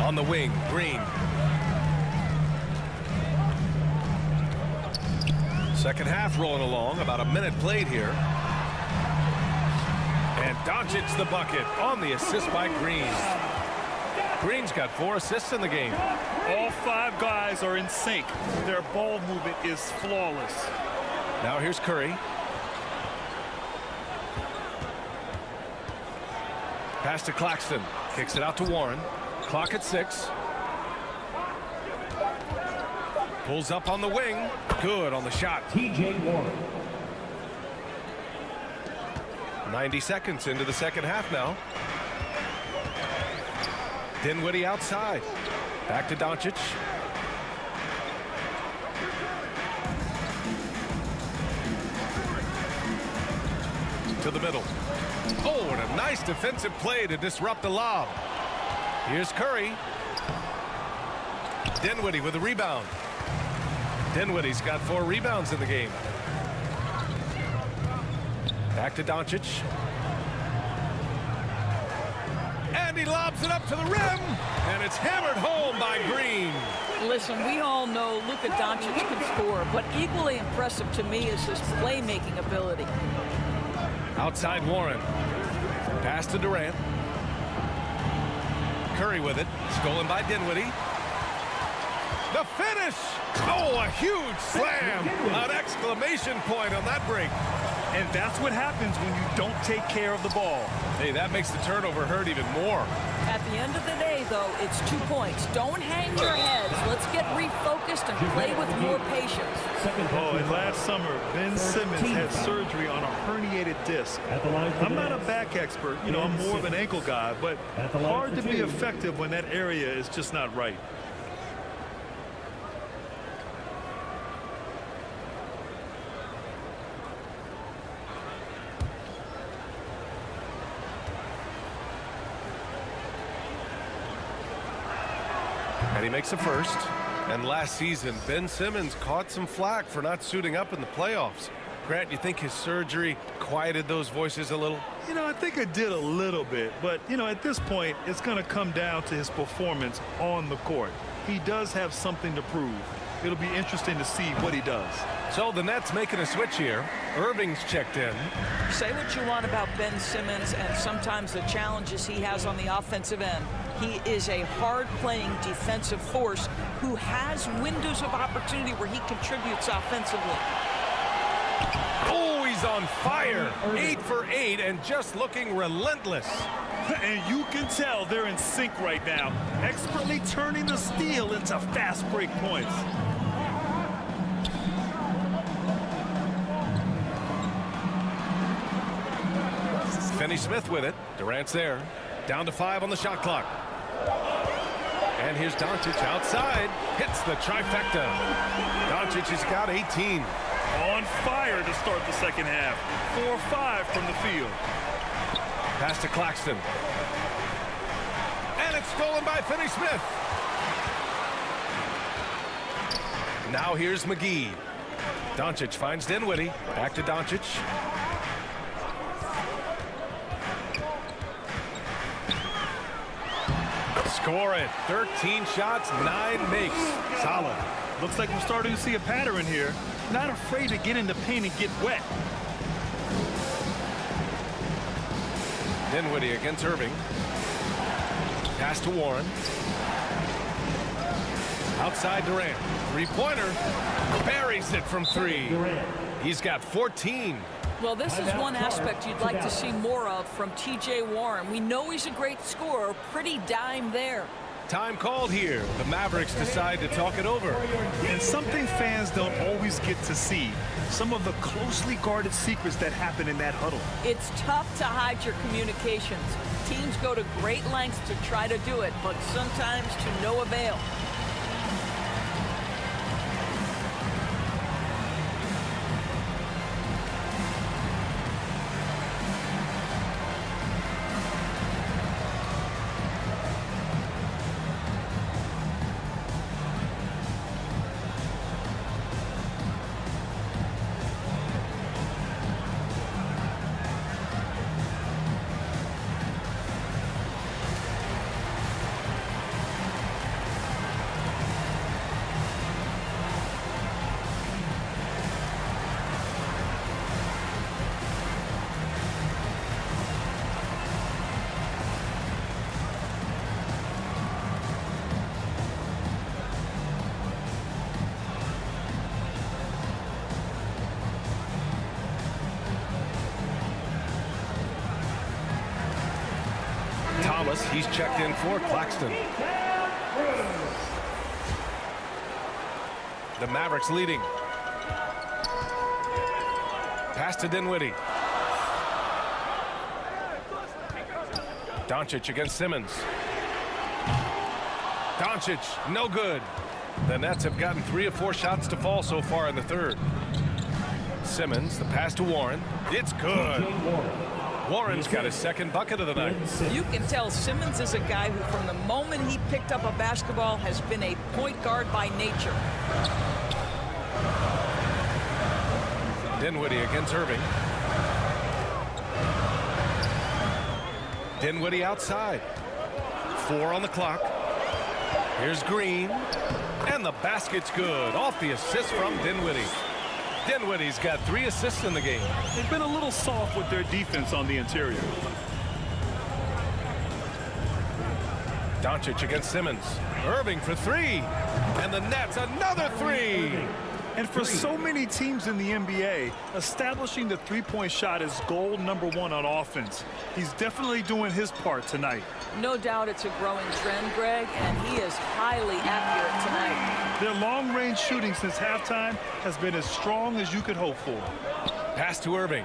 On the wing, Green. Second half rolling along, about a minute played here. And Doncic the bucket on the assist by Green. Green's got 4 assists in the game. All 5 guys are in sync. Their ball movement is flawless. Now here's Curry. Pass to Claxton. Kicks it out to Warren. Clock at 6. Pulls up on the wing. Good on the shot. T.J. Warren. 90 seconds into the second half now. Dinwiddie outside. Back to Doncic. To the middle. Oh, and a nice defensive play to disrupt the lob. Here's Curry. Dinwiddie with a rebound. Dinwiddie's got 4 rebounds in the game. Back to Doncic. And he lobs it up to the rim. And it's hammered home by Green. Listen, we all know Luka Doncic can score, but equally impressive to me is his playmaking ability. Outside Warren. Pass to Durant. Curry with it. Stolen by Dinwiddie. The finish! Oh, a huge slam! An exclamation point on that break. And that's what happens when you don't take care of the ball. Hey, that makes the turnover hurt even more. At the end of the day, though, it's 2 points. Don't hang your heads. Let's get refocused and play with more patience. Oh, and last summer, Ben Simmons had surgery on a herniated disc. I'm not a back expert. You know, I'm more of an ankle guy, but hard to be effective when that area is just not right. And he makes a first. And last season, Ben Simmons caught some flack for not suiting up in the playoffs. Grant, you think his surgery quieted those voices a little? You know, I think it did a little bit. But, you know, at this point, it's going to come down to his performance on the court. He does have something to prove. It'll be interesting to see what he does. So the Nets making a switch here. Irving's checked in. Say what you want about Ben Simmons and sometimes the challenges he has on the offensive end. He is a hard-playing defensive force who has windows of opportunity where he contributes offensively. Oh, he's on fire. 8 for 8 and just looking relentless. And you can tell they're in sync right now, expertly turning the steal into fast break points. Finney-Smith with it. Durant's there. Down to 5 on the shot clock. And here's Doncic outside. Hits the trifecta. Doncic has got 18. On fire to start the second half. 4-5 from the field. Pass to Claxton. And it's stolen by Finney-Smith. Now here's McGee. Doncic finds Dinwiddie. Back to Doncic. Score it. 13 shots, 9 makes. Solid. Looks like we're starting to see a pattern here. Not afraid to get in the paint and get wet. Dinwiddie against Irving. Pass to Warren. Outside Durant. Three-pointer. Buries it from 3. He's got 14. Well, this is one aspect you'd like to see more of from T.J. Warren. We know he's a great scorer. Pretty dime there. Time called here. The Mavericks decide to talk it over. And something fans don't always get to see. Some of the closely guarded secrets that happen in that huddle. It's tough to hide your communications. Teams go to great lengths to try to do it, but sometimes to no avail. Thomas, he's checked in for Claxton. The Mavericks leading. Pass to Dinwiddie. Doncic against Simmons. Doncic, no good. The Nets have gotten 3 of 4 shots to fall so far in the third. Simmons, the pass to Warren. It's good. Warren's got his second bucket of the night. You can tell Simmons is a guy who, from the moment he picked up a basketball, has been a point guard by nature. Dinwiddie against Irving. Dinwiddie outside. 4 on the clock. Here's Green. And the basket's good. Off the assist from Dinwiddie. Dinwiddie's got 3 assists in the game. They've been a little soft with their defense on the interior. Doncic against Simmons. Irving for 3. And the Nets another 3. And for so many teams in the NBA, establishing the three-point shot is goal #1 on offense. He's definitely doing his part tonight. No doubt it's a growing trend, Greg, and he is highly accurate tonight. Their long-range shooting since halftime has been as strong as you could hope for. Pass to Irving.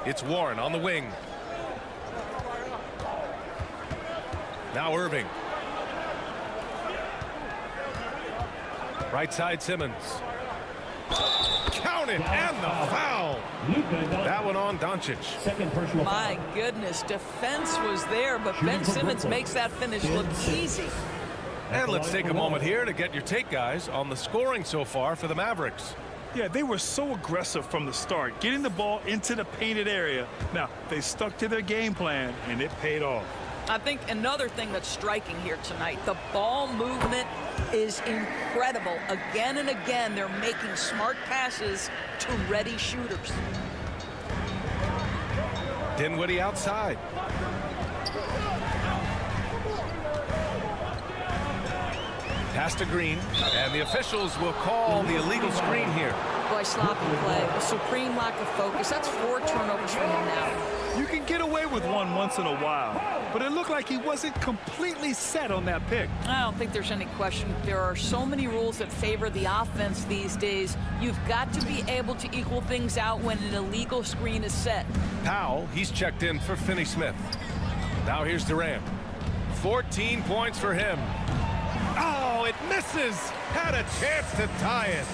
It's Warren on the wing. Now Irving. Right side Simmons. Count it, and the foul. That one on Doncic. My goodness, defense was there, but Ben Simmons makes that finish look easy. And let's take a moment here to get your take, guys, on the scoring so far for the Mavericks. Yeah, they were so aggressive from the start, getting the ball into the painted area. Now, they stuck to their game plan, and it paid off. I think another thing that's striking here tonight, the ball movement is incredible. Again and again, they're making smart passes to ready shooters. Dinwiddie outside. Pass to Green, and the officials will call the illegal screen here. Boy, sloppy play, a supreme lack of focus. That's 4 turnovers for him now. You can get away with one once in a while, but it looked like he wasn't completely set on that pick. I don't think there's any question. There are so many rules that favor the offense these days. You've got to be able to equal things out when an illegal screen is set. Powell, he's checked in for Finney-Smith. Now here's Durant. 14 points for him. Oh, it misses. Had a chance to tie it.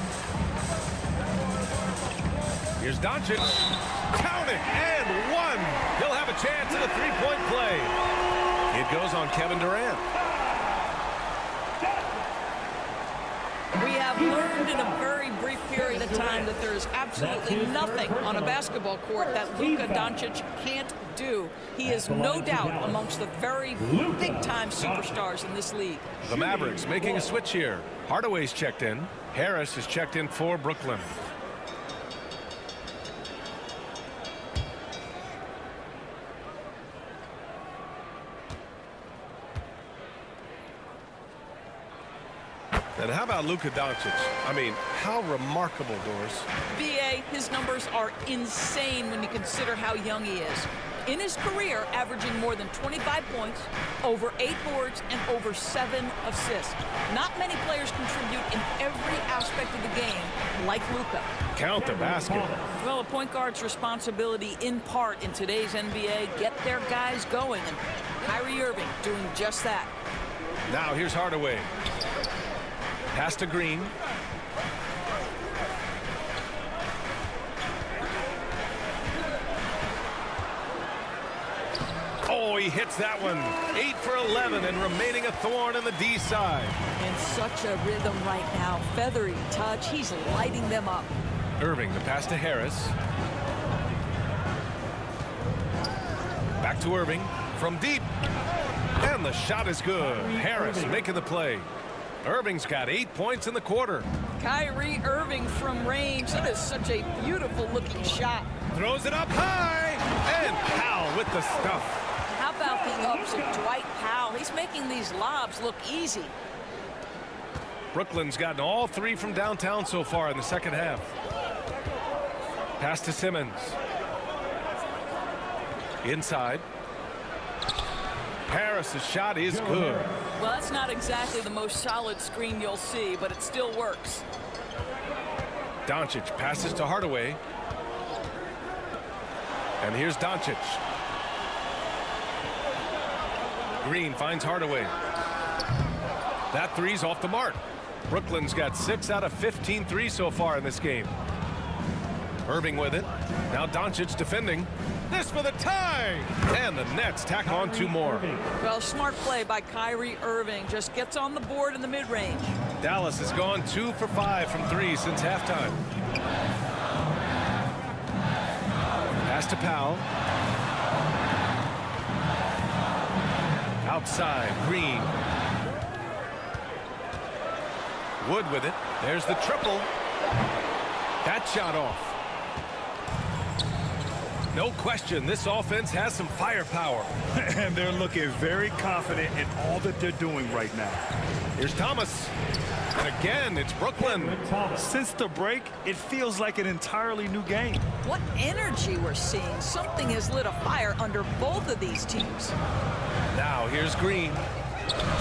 Here's Doncic. Count it, and 1. He'll have a chance at a 3-point play. It goes on Kevin Durant. We have learned in a very brief period of time that there is absolutely nothing on a basketball court that Luka Doncic can't do. He is no doubt amongst the very big-time superstars in this league. The Mavericks making a switch here. Hardaway's checked in. Harris is checked in for Brooklyn. And how about Luka Doncic? I mean, how remarkable, Doris. BA, his numbers are insane when you consider how young he is. In his career, averaging more than 25 points, over 8 boards, and over 7 assists. Not many players contribute in every aspect of the game like Luka. Count the basket. Well, a point guard's responsibility in part in today's NBA, get their guys going, and Kyrie Irving doing just that. Now here's Hardaway. Pass to Green. Oh, he hits that one. 8 for 11 and remaining a thorn in the D side. In such a rhythm right now. Feathery touch. He's lighting them up. Irving, the pass to Harris. Back to Irving from deep. And the shot is good. Harris making the play. Irving's got 8 points in the quarter. Kyrie Irving from range. That is such a beautiful looking shot. Throws it up high. And Powell with the stuff. How about the ups of Dwight Powell? He's making these lobs look easy. Brooklyn's gotten all 3 from downtown so far in the second half. Pass to Simmons. Inside. Harris's shot is good. Well, that's not exactly the most solid screen you'll see, but it still works. Doncic passes to Hardaway. And here's Doncic. Green finds Hardaway. That three's off the mark. Brooklyn's got 6 out of 15 threes so far in this game. Irving with it. Now Doncic defending. This for the tie. And the Nets tack on 2 more. Well, smart play by Kyrie Irving. Just gets on the board in the mid-range. Dallas has gone 2 for 5 from 3 since halftime. Pass to Powell. Outside, Green. Wood with it. There's the triple. That shot off. No question, this offense has some firepower. And they're looking very confident in all that they're doing right now. Here's Thomas. And again, it's Brooklyn. Since the break, it feels like an entirely new game. What energy we're seeing. Something has lit a fire under both of these teams. Now here's Green.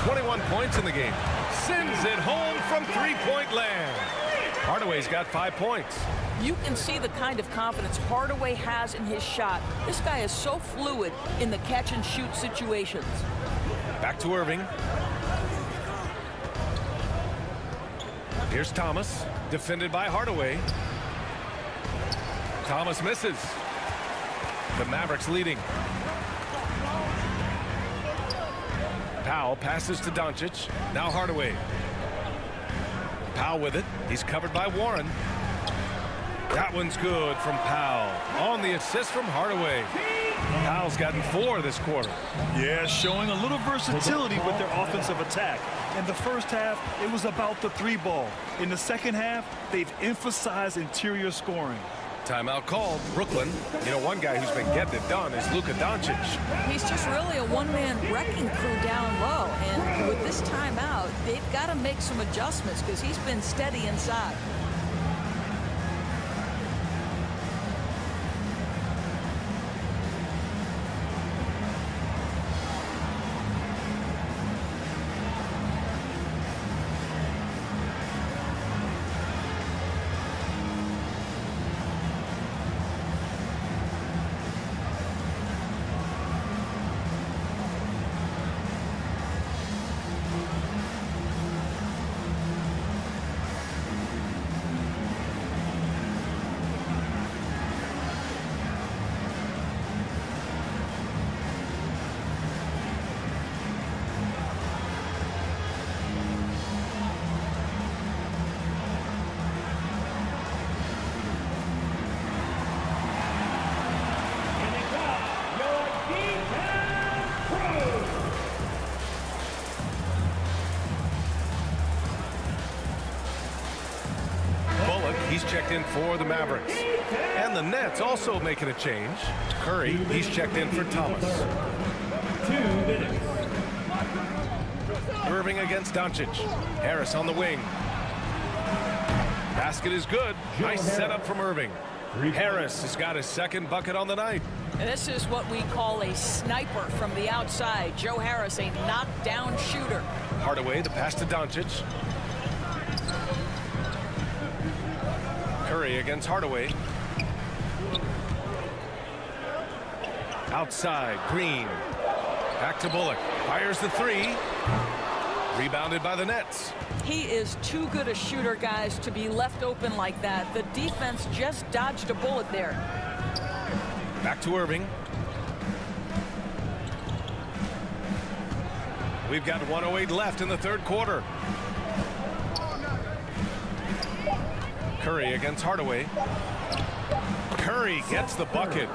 21 points in the game. Sends it home from three-point land. Hardaway's got 5 points. You can see the kind of confidence Hardaway has in his shot. This guy is so fluid in the catch-and-shoot situations. Back to Irving. Here's Thomas, defended by Hardaway. Thomas misses. The Mavericks leading. Powell passes to Doncic. Now Hardaway. Powell with it. He's covered by Warren. That one's good from Powell. On the assist from Hardaway. Powell's gotten 4 this quarter. Yeah, showing a little versatility with their offensive attack. In the first half, it was about the 3-ball. In the second half, they've emphasized interior scoring. Timeout called. Brooklyn. You know, one guy who's been getting it done is Luka Doncic. He's just really a one-man wrecking crew down low. And with this timeout, they've got to make some adjustments because he's been steady inside. He's checked in for the Mavericks. And the Nets also making a change. Curry, he's checked in for Thomas. 2 minutes. Irving against Doncic. Harris on the wing. Basket is good. Nice setup from Irving. Harris has got his 2nd bucket on the night. This is what we call a sniper from the outside. Joe Harris, a knockdown shooter. Hardaway, the pass to Doncic. Curry against Hardaway. Outside, Green. Back to Bullock. Fires the 3. Rebounded by the Nets. He is too good a shooter, guys, to be left open like that. The defense just dodged a bullet there. Back to Irving. We've got 1:08 left in the 3rd quarter. Curry against Hardaway. Curry gets the bucket.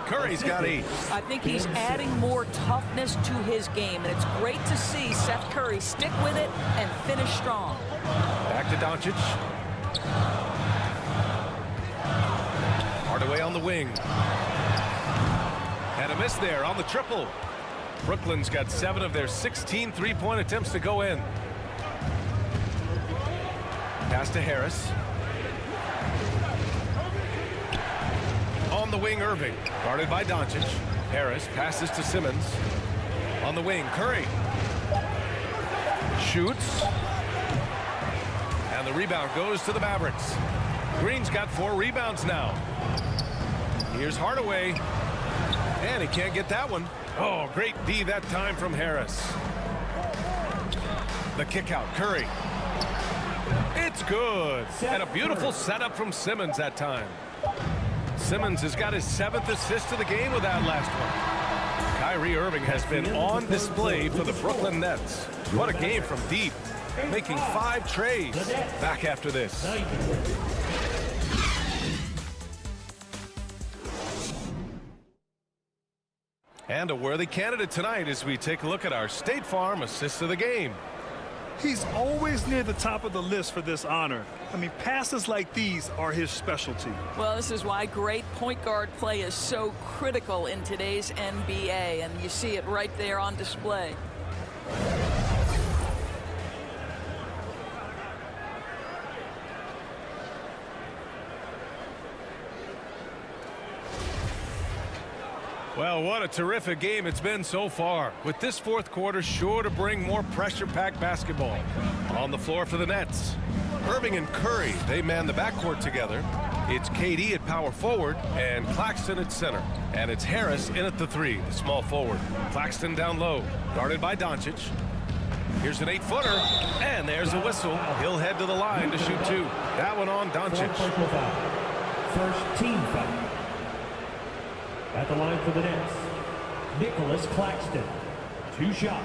Curry's got 8. I think he's adding more toughness to his game, and it's great to see Seth Curry stick with it and finish strong. Back to Doncic. Hardaway on the wing. And a miss there on the triple. Brooklyn's got 7 of their 16 three-point attempts to go in. Pass to Harris. On the wing, Irving. Guarded by Doncic. Harris passes to Simmons. On the wing, Curry. Shoots. And the rebound goes to the Mavericks. Green's got 4 rebounds now. Here's Hardaway. And he can't get that one. Oh, great D that time from Harris. The kick out, Curry. It's good. And a beautiful setup from Simmons that time. Simmons has got his 7th assist of the game with that last one. Kyrie Irving has been on display for the Brooklyn Nets. What a game from deep. Making 5 trays. Back after this. And a worthy candidate tonight as we take a look at our State Farm assist of the game. He's always near the top of the list for this honor. I mean, passes like these are his specialty. Well, this is why great point guard play is so critical in today's NBA, and you see it right there on display. Well, what a terrific game it's been so far. With this 4th quarter sure to bring more pressure-packed basketball. On the floor for the Nets, Irving and Curry, they man the backcourt together. It's KD at power forward and Claxton at center. And it's Harris in at the 3, the small forward. Claxton down low, guarded by Doncic. Here's an 8-footer, and there's a whistle. He'll head to the line to shoot 2. That one on Doncic. First team foul. At the line for the Nets, Nicholas Claxton. 2 shots.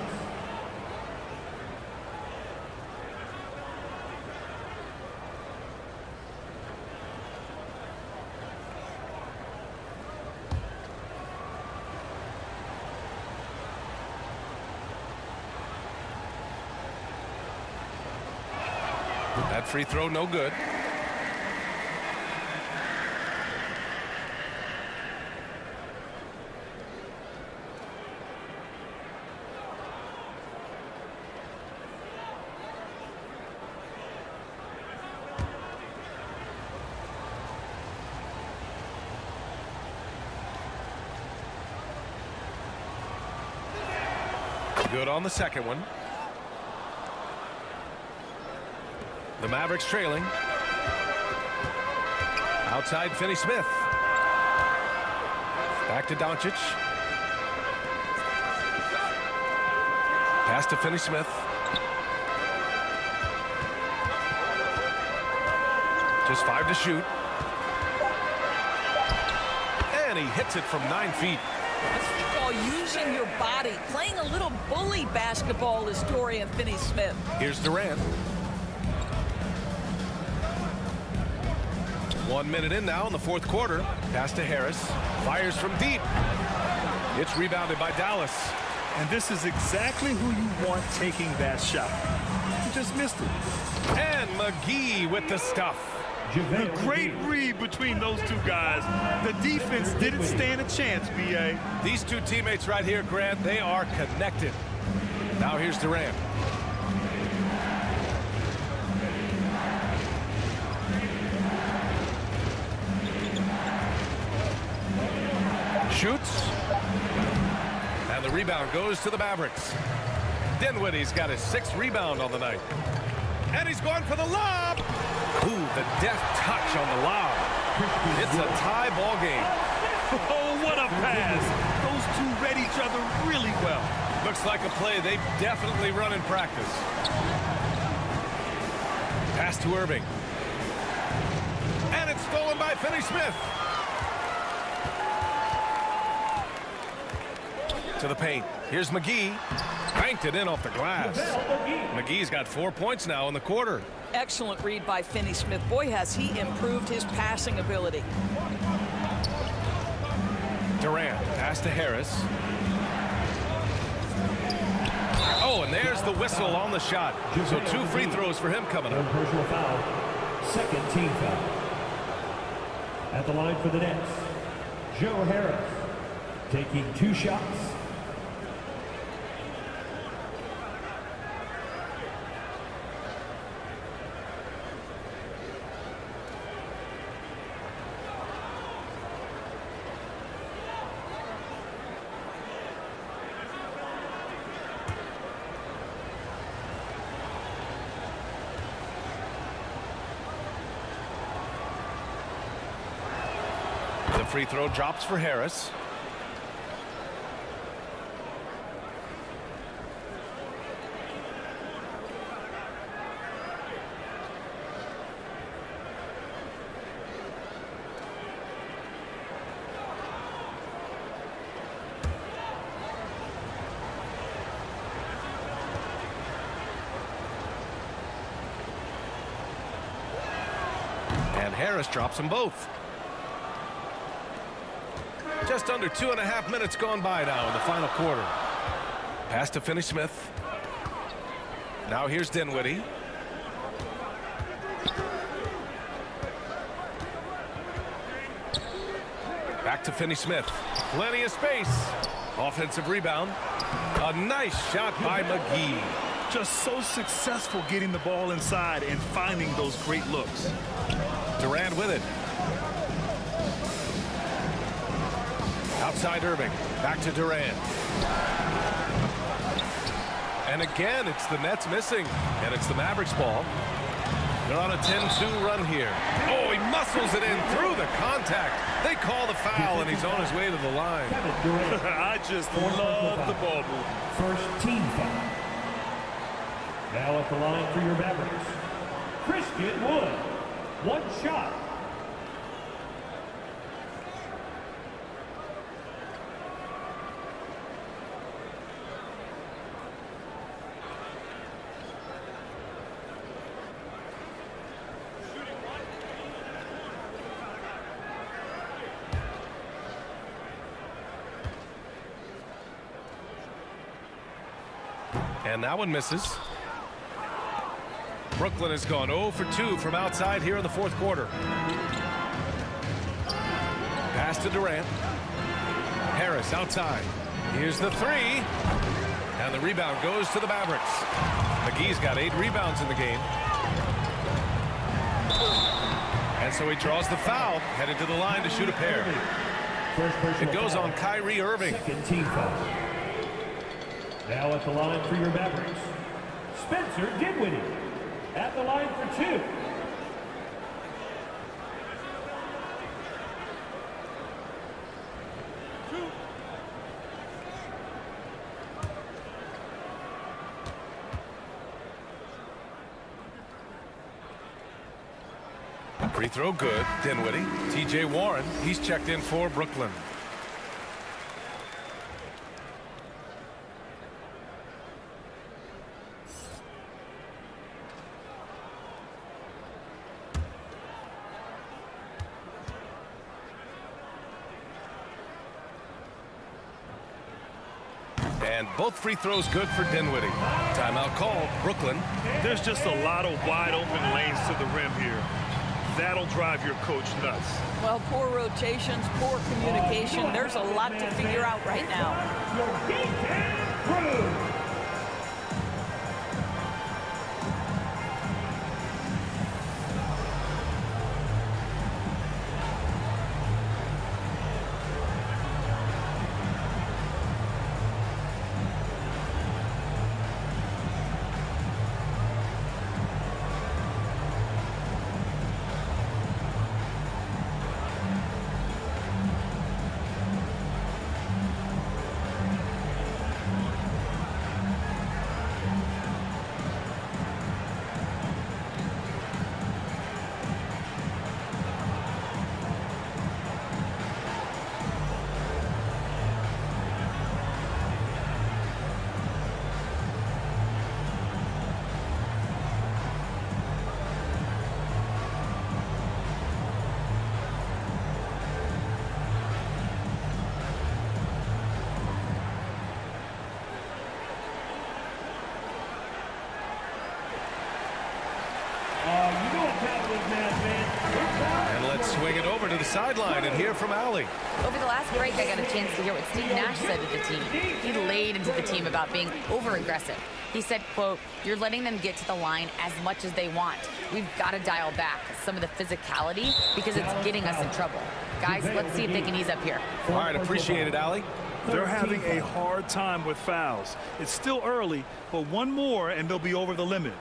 That free throw no good. Good on the second one. The Mavericks trailing. Outside Finney-Smith. Back to Doncic. Pass to Finney-Smith. Just 5 to shoot. And he hits it from 9 feet. That's what you call using your body. Playing a little bully basketball is Dorian Finney-Smith. Here's Durant. 1 minute in now in the 4th quarter. Pass to Harris. Fires from deep. It's rebounded by Dallas. And this is exactly who you want taking that shot. He just missed it. And McGee with the stuff. A great read between those 2 guys. The defense didn't stand a chance, B.A. These 2 teammates right here, Grant, they are connected. Now here's Durant. Shoots. And the rebound goes to the Mavericks. Dinwiddie's got his 6th rebound on the night. And he's going for the lob. Ooh, the deft touch on the lob. It's a tie ball game. Oh, what a pass. Those 2 read each other really well. Looks like a play they've definitely run in practice. Pass to Irving. And it's stolen by Finney-Smith. To the paint. Here's McGee. Banked it in off the glass. McGee's got 4 points now in the quarter. Excellent read by Finney-Smith. Boy, has he improved his passing ability. Durant. Pass to Harris. Oh, and there's the whistle on the shot. So 2 free throws for him coming up. Personal foul. 2nd team foul. At the line for the Nets, Joe Harris taking 2 shots. free throw drops for Harris. And Harris drops them both. Just under 2.5 minutes gone by now in the final quarter. Pass to Finney-Smith. Now here's Dinwiddie. Back to Finney-Smith. Plenty of space. Offensive rebound. A nice shot by McGee. Just so successful getting the ball inside and finding those great looks. Durant with it. Outside Irving. Back to Durant. And again, it's the Nets missing. And it's the Mavericks ball. They're on a 10-2 run here. Oh, he muscles it in through the contact. They call the foul, and he's on his way to the line. I just love the ball movement. First team foul. Now at the line for your Mavericks, Christian Wood. One shot. And that one misses. Brooklyn has gone 0 for 2 from outside here in the fourth quarter. Pass to Durant. Harris outside. Here's the three. And the rebound goes to the Mavericks. McGee's got 8 rebounds in the game. And so he draws the foul, headed to the line to shoot a pair. It goes on Kyrie Irving. Second team foul. Now at the line for your Mavericks, Spencer Dinwiddie. At the line for 2. Free throw good. Dinwiddie. T.J. Warren. He's checked in for Brooklyn. And both free throws good for Dinwiddie. Timeout called. Brooklyn. There's just a lot of wide open lanes to the rim here. That'll drive your coach nuts. Well, poor rotations, poor communication. There's a lot to figure out right now. Your D-10 crew. And let's swing it over to the sideline and hear from Allie. Over the last break, I got a chance to hear what Steve Nash said to the team. He laid into the team about being over-aggressive. He said, quote, "You're letting them get to the line as much as they want. We've got to dial back some of the physicality because it's getting us in trouble. Guys, let's see if they can ease up here." All right, appreciate it, Allie. They're having a hard time with fouls. It's still early, but one more and they'll be over the limit.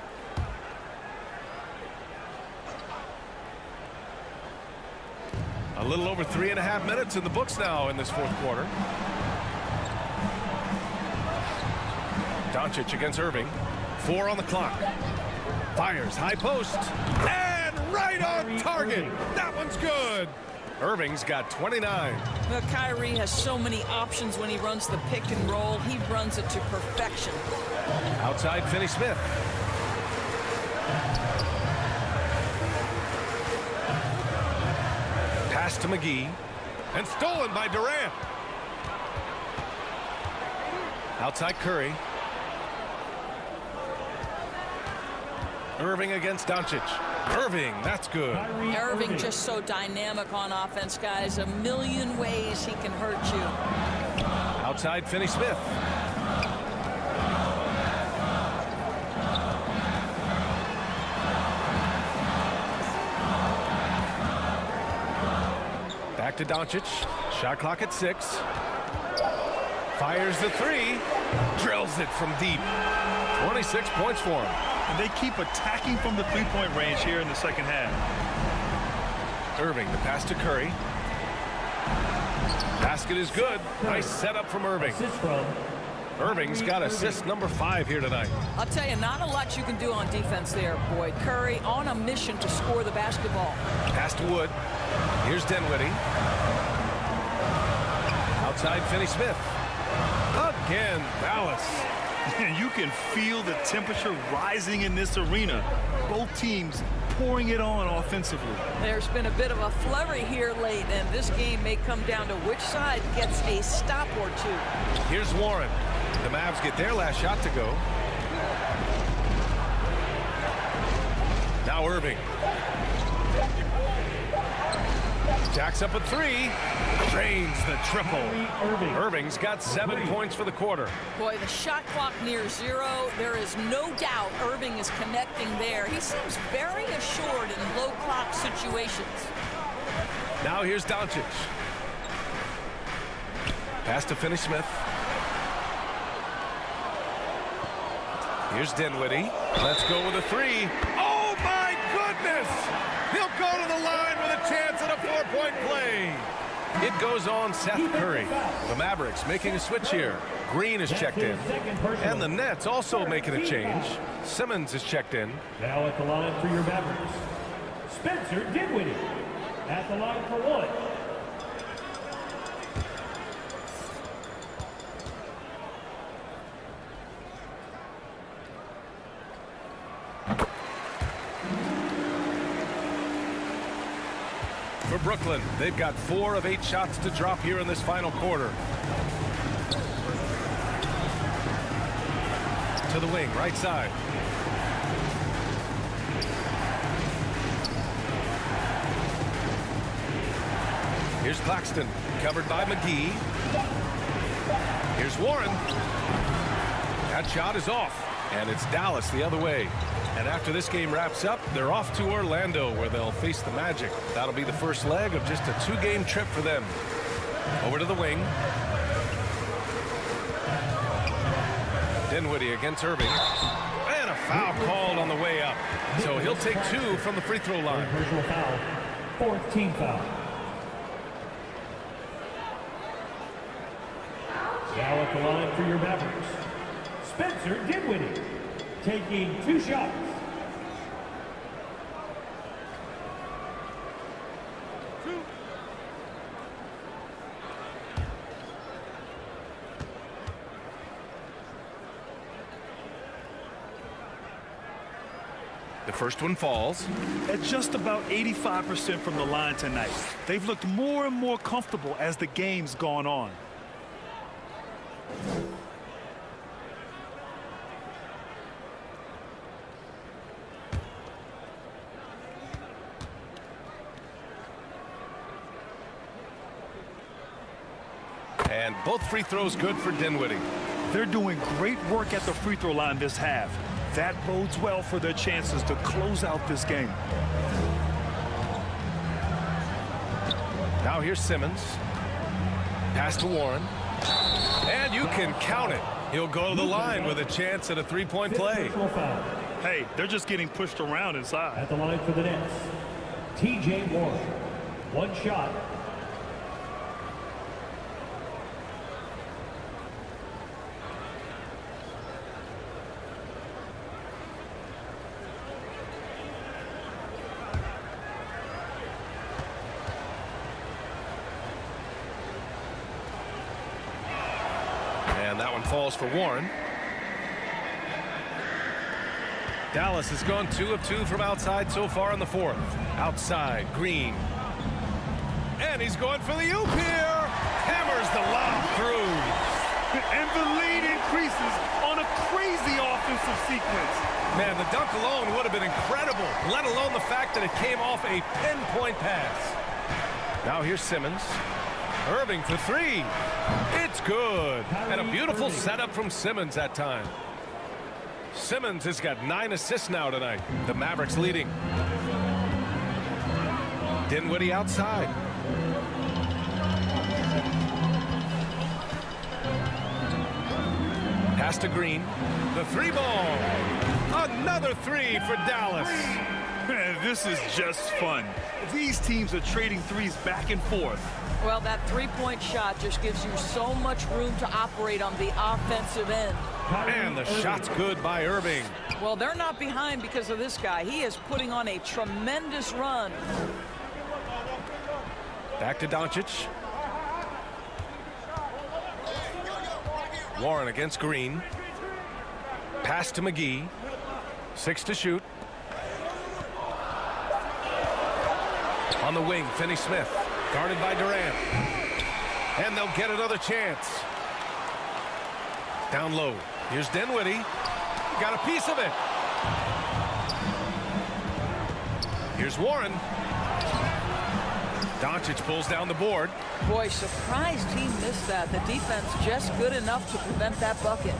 A little over 3.5 minutes in the books now in this fourth quarter. Doncic against Irving. 4 on the clock. Fires high post. And right on target. That one's good. Irving's got 29. Well, Kyrie has so many options when he runs the pick and roll. He runs it to perfection. Outside Finney-Smith. Pass to McGee. And stolen by Durant. Outside Curry. Irving against Doncic. Irving, that's good. Irving just so dynamic on offense, guys. A million ways he can hurt you. Outside Finney-Smith. Back to Doncic. Shot clock at 6. Fires the 3. Drills it from deep. 26 points for him. And they keep attacking from the three-point range here in the second half. Irving, the pass to Curry. Basket is good. Nice setup from Irving. Irving's got assist number 5 here tonight. I'll tell you, not a lot you can do on defense there, boy. Curry on a mission to score the basketball. Pass to Wood. Here's Dinwiddie. Outside Finney-Smith. Again, Dallas. And you can feel the temperature rising in this arena. Both teams pouring it on offensively. There's been a bit of a flurry here late, and this game may come down to which side gets a stop or two. Here's Warren. The Mavs get their last shot to go. Now Irving. Jacks up a 3. Drains the triple. Irving's got 7 points for the quarter. Boy, the shot clock near 0. There is no doubt Irving is connecting there. He seems very assured in low clock situations. Now here's Doncic. Pass to Finney-Smith. Here's Dinwiddie. Let's go with a 3. Oh my goodness! He'll go to the line with a chance at a 4-point play. It goes on Seth Curry. The Mavericks making a switch here. Green is checked in. And the Nets also making a change. Simmons is checked in. Now at the line for your Mavericks, Spencer Dinwiddie. At the line for 1. For Brooklyn, they've got 4 of 8 shots to drop here in this final quarter. To the wing, right side. Here's Claxton, covered by McGee. Here's Warren. That shot is off, and it's Dallas the other way. And after this game wraps up, they're off to Orlando, where they'll face the Magic. That'll be the first leg of just a 2-game trip for them. Over to the wing. Dinwiddie against Irving. And a foul called on the way up. So he'll take 2 from the free throw line. Personal foul. 4th team foul. Now at the line for your Mavericks, Spencer Dinwiddie, taking 2 shots. The first one falls. At just about 85% from the line tonight. They've looked more and more comfortable as the game's gone on. And both free throws good for Dinwiddie. They're doing great work at the free throw line this half. That bodes well for their chances to close out this game. Now here's Simmons. Pass to Warren. And you can count it. He'll go to the line with a chance at a 3-point play. Hey, they're just getting pushed around inside. At the line for the Nets, T.J. Warren. 1 shot, falls for Warren. Dallas has gone 2 of 2 from outside so far in the fourth. Outside, Green. And he's going for the oop here. Hammers the lob through. And the lead increases on a crazy offensive sequence. Man, the dunk alone would have been incredible, let alone the fact that it came off a pinpoint pass. Now here's Simmons. Irving for 3. It's good. And a beautiful setup from Simmons that time. Simmons has got 9 assists now tonight. The Mavericks leading. Dinwiddie outside. Pass to Green. The 3 ball. Another 3 for Dallas. Man, this is just fun. These teams are trading threes back and forth. Well, that three-point shot just gives you so much room to operate on the offensive end. And the shot's good by Irving. Well, they're not behind because of this guy. He is putting on a tremendous run. Back to Doncic. Warren against Green. Pass to McGee. 6 to shoot. On the wing, Finney-Smith. Guarded by Durant. And they'll get another chance. Down low. Here's Dinwiddie. Got a piece of it. Here's Warren. Doncic pulls down the board. Boy, surprised he missed that. The defense just good enough to prevent that bucket.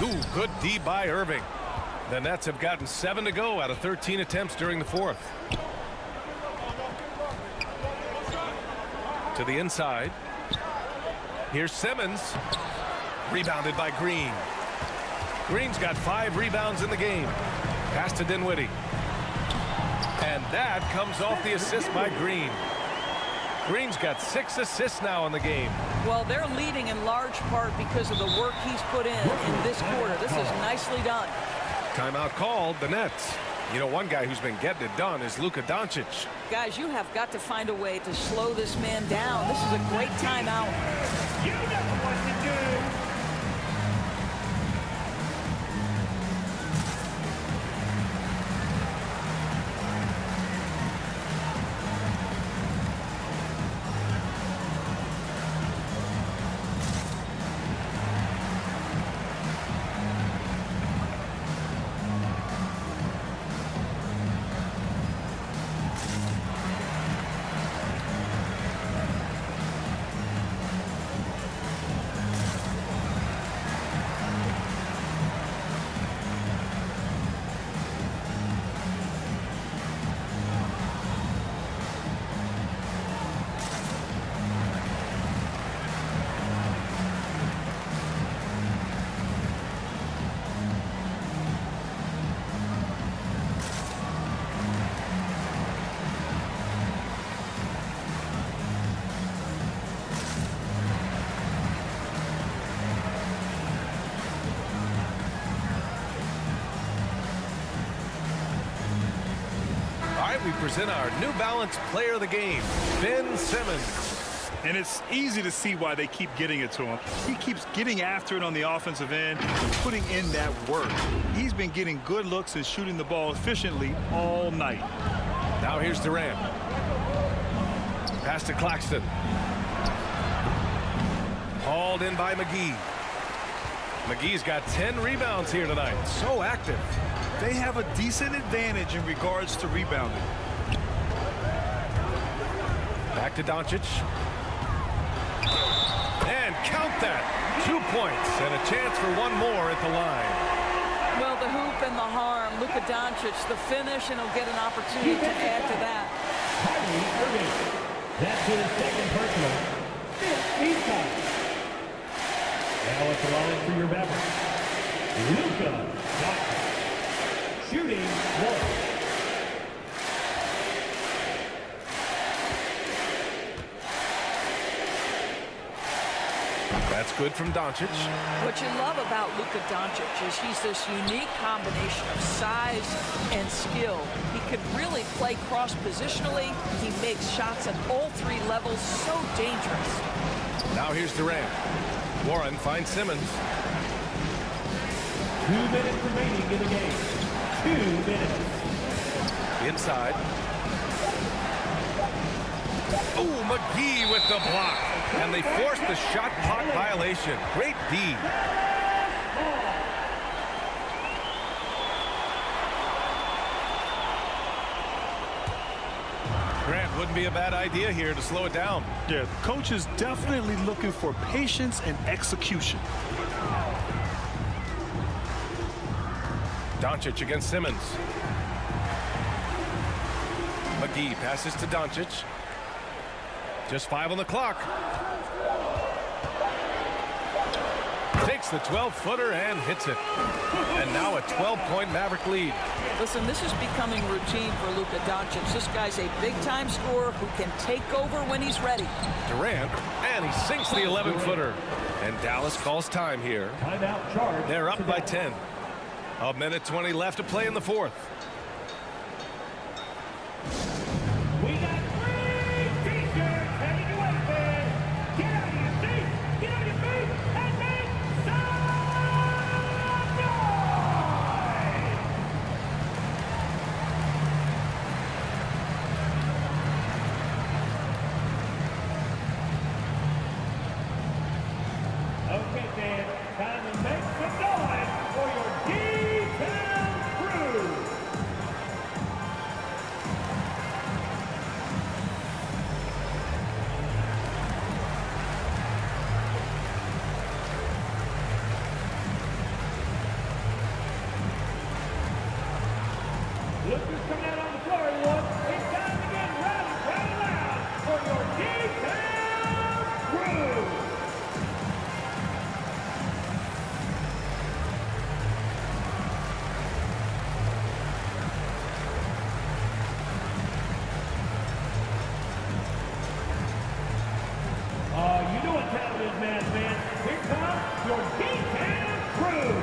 Ooh, good D by Irving. The Nets have gotten 7 to go out of 13 attempts during the fourth. To the inside. Here's Simmons. Rebounded by Green. Green's got 5 rebounds in the game. Pass to Dinwiddie. And that comes off the assist by Green. Green's got 6 assists now in the game. Well, they're leading in large part because of the work he's put in this quarter. This is nicely done. Timeout called, the Nets. You know, one guy who's been getting it done is Luka Doncic. Guys, you have got to find a way to slow this man down. This is a great timeout. You know what to do. We present our New Balance player of the game, Ben Simmons. And it's easy to see why they keep getting it to him. He keeps getting after it on the offensive end and putting in that work. He's been getting good looks and shooting the ball efficiently all night. Now here's Durant. Pass to Claxton. Hauled in by McGee. McGee's got 10 rebounds here tonight. So active. They have a decent advantage in regards to rebounding. Back to Doncic. And count that. 2 points and a chance for one more at the line. Well, the hoop and the harm. Luka Doncic, the finish, and he'll get an opportunity to add to that. That's his second personal. 15 times. Now at the line for your Mavericks, Luka Doncic. Shooting 1. That's good from Doncic. What you love about Luka Doncic is he's this unique combination of size and skill. He could really play cross-positionally. He makes shots at all 3 levels, so dangerous. Now here's Durant. Warren finds Simmons. 2 minutes remaining in the game. 2 minutes. Inside. Oh, McGee with the block. And they forced the shot clock violation. Great D. Grant, wouldn't be a bad idea here to slow it down. Yeah, the coach is definitely looking for patience and execution. Doncic against Simmons. McGee passes to Doncic. Just 5 on the clock. Takes the 12-footer and hits it. And now a 12-point Maverick lead. Listen, this is becoming routine for Luka Doncic. This guy's a big-time scorer who can take over when he's ready. Durant, and he sinks the 11-footer. And Dallas calls time here. Timeout charge. They're up by 10. A minute 20 left to play in the fourth. We got 3 T-shirts heading away, man. Get out of your seat, get on your feet, and make some noise! Okay, man, time to make some noise for your D-Town crew. Look who's coming out on the floor, everyone. It's time to get rowdy, rowdy loud for your D-Town crew. You know what time it is, man. Here comes your D-Town crew.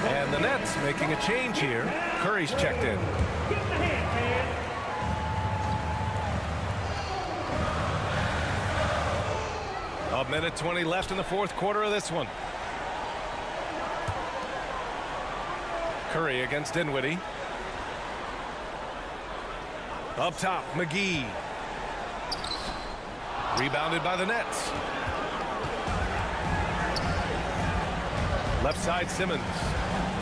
And the Nets making a change here. Curry's checked in. Give him a hand, man. A minute 20 left in the fourth quarter of this one. Curry against Dinwiddie. Up top, McGee. Rebounded by the Nets. Left side, Simmons.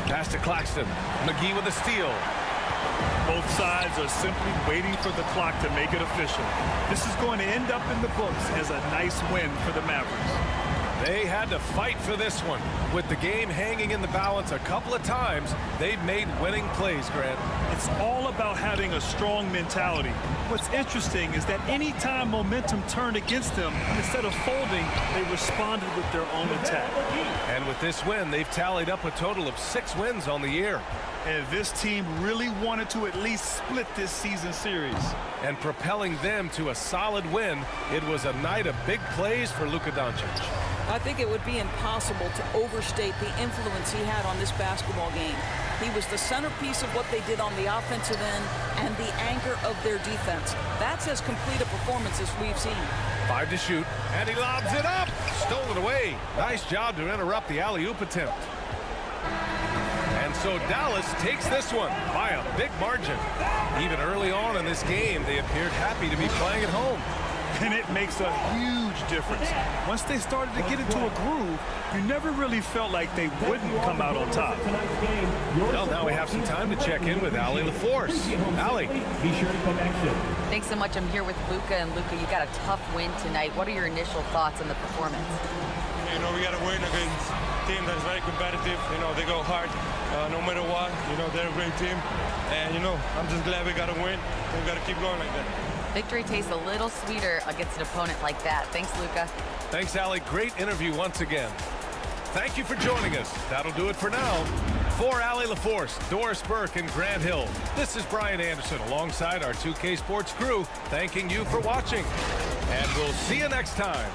Pass to Claxton. McGee with a steal. Both sides are simply waiting for the clock to make it official. This is going to end up in the books as a nice win for the Mavericks. They had to fight for this one. With the game hanging in the balance a couple of times, they've made winning plays, Grant. It's all about having a strong mentality. What's interesting is that anytime momentum turned against them, instead of folding, they responded with their own attack. And with this win, they've tallied up a total of 6 wins on the year. And this team really wanted to at least split this season series. And propelling them to a solid win, it was a night of big plays for Luka Doncic. I think it would be impossible to overstate the influence he had on this basketball game. He was the centerpiece of what they did on the offensive end and the anchor of their defense. That's as complete a performance as we've seen. 5 to shoot, and he lobs it up. Stolen away. Nice job to interrupt the alley-oop attempt. And so Dallas takes this one by a big margin. Even early on in this game, they appeared happy to be playing at home. And it makes a huge difference. Once they started to get into a groove, you never really felt like they wouldn't come out on top. Well, now we have some time to check in with Allie LaForce. Allie. Be sure to come back soon. Thanks so much. I'm here with Luka, and Luka, you got a tough win tonight. What are your initial thoughts on the performance? You know, we got to win against a team that's very competitive. You know, they go hard no matter what. You know, they're a great team. And, you know, I'm just glad we got to win. We got to keep going like that. Victory tastes a little sweeter against an opponent like that. Thanks, Luka. Thanks, Allie. Great interview once again. Thank you for joining us. That'll do it for now. For Allie LaForce, Doris Burke, and Grant Hill, this is Brian Anderson alongside our 2K Sports crew, thanking you for watching. And we'll see you next time.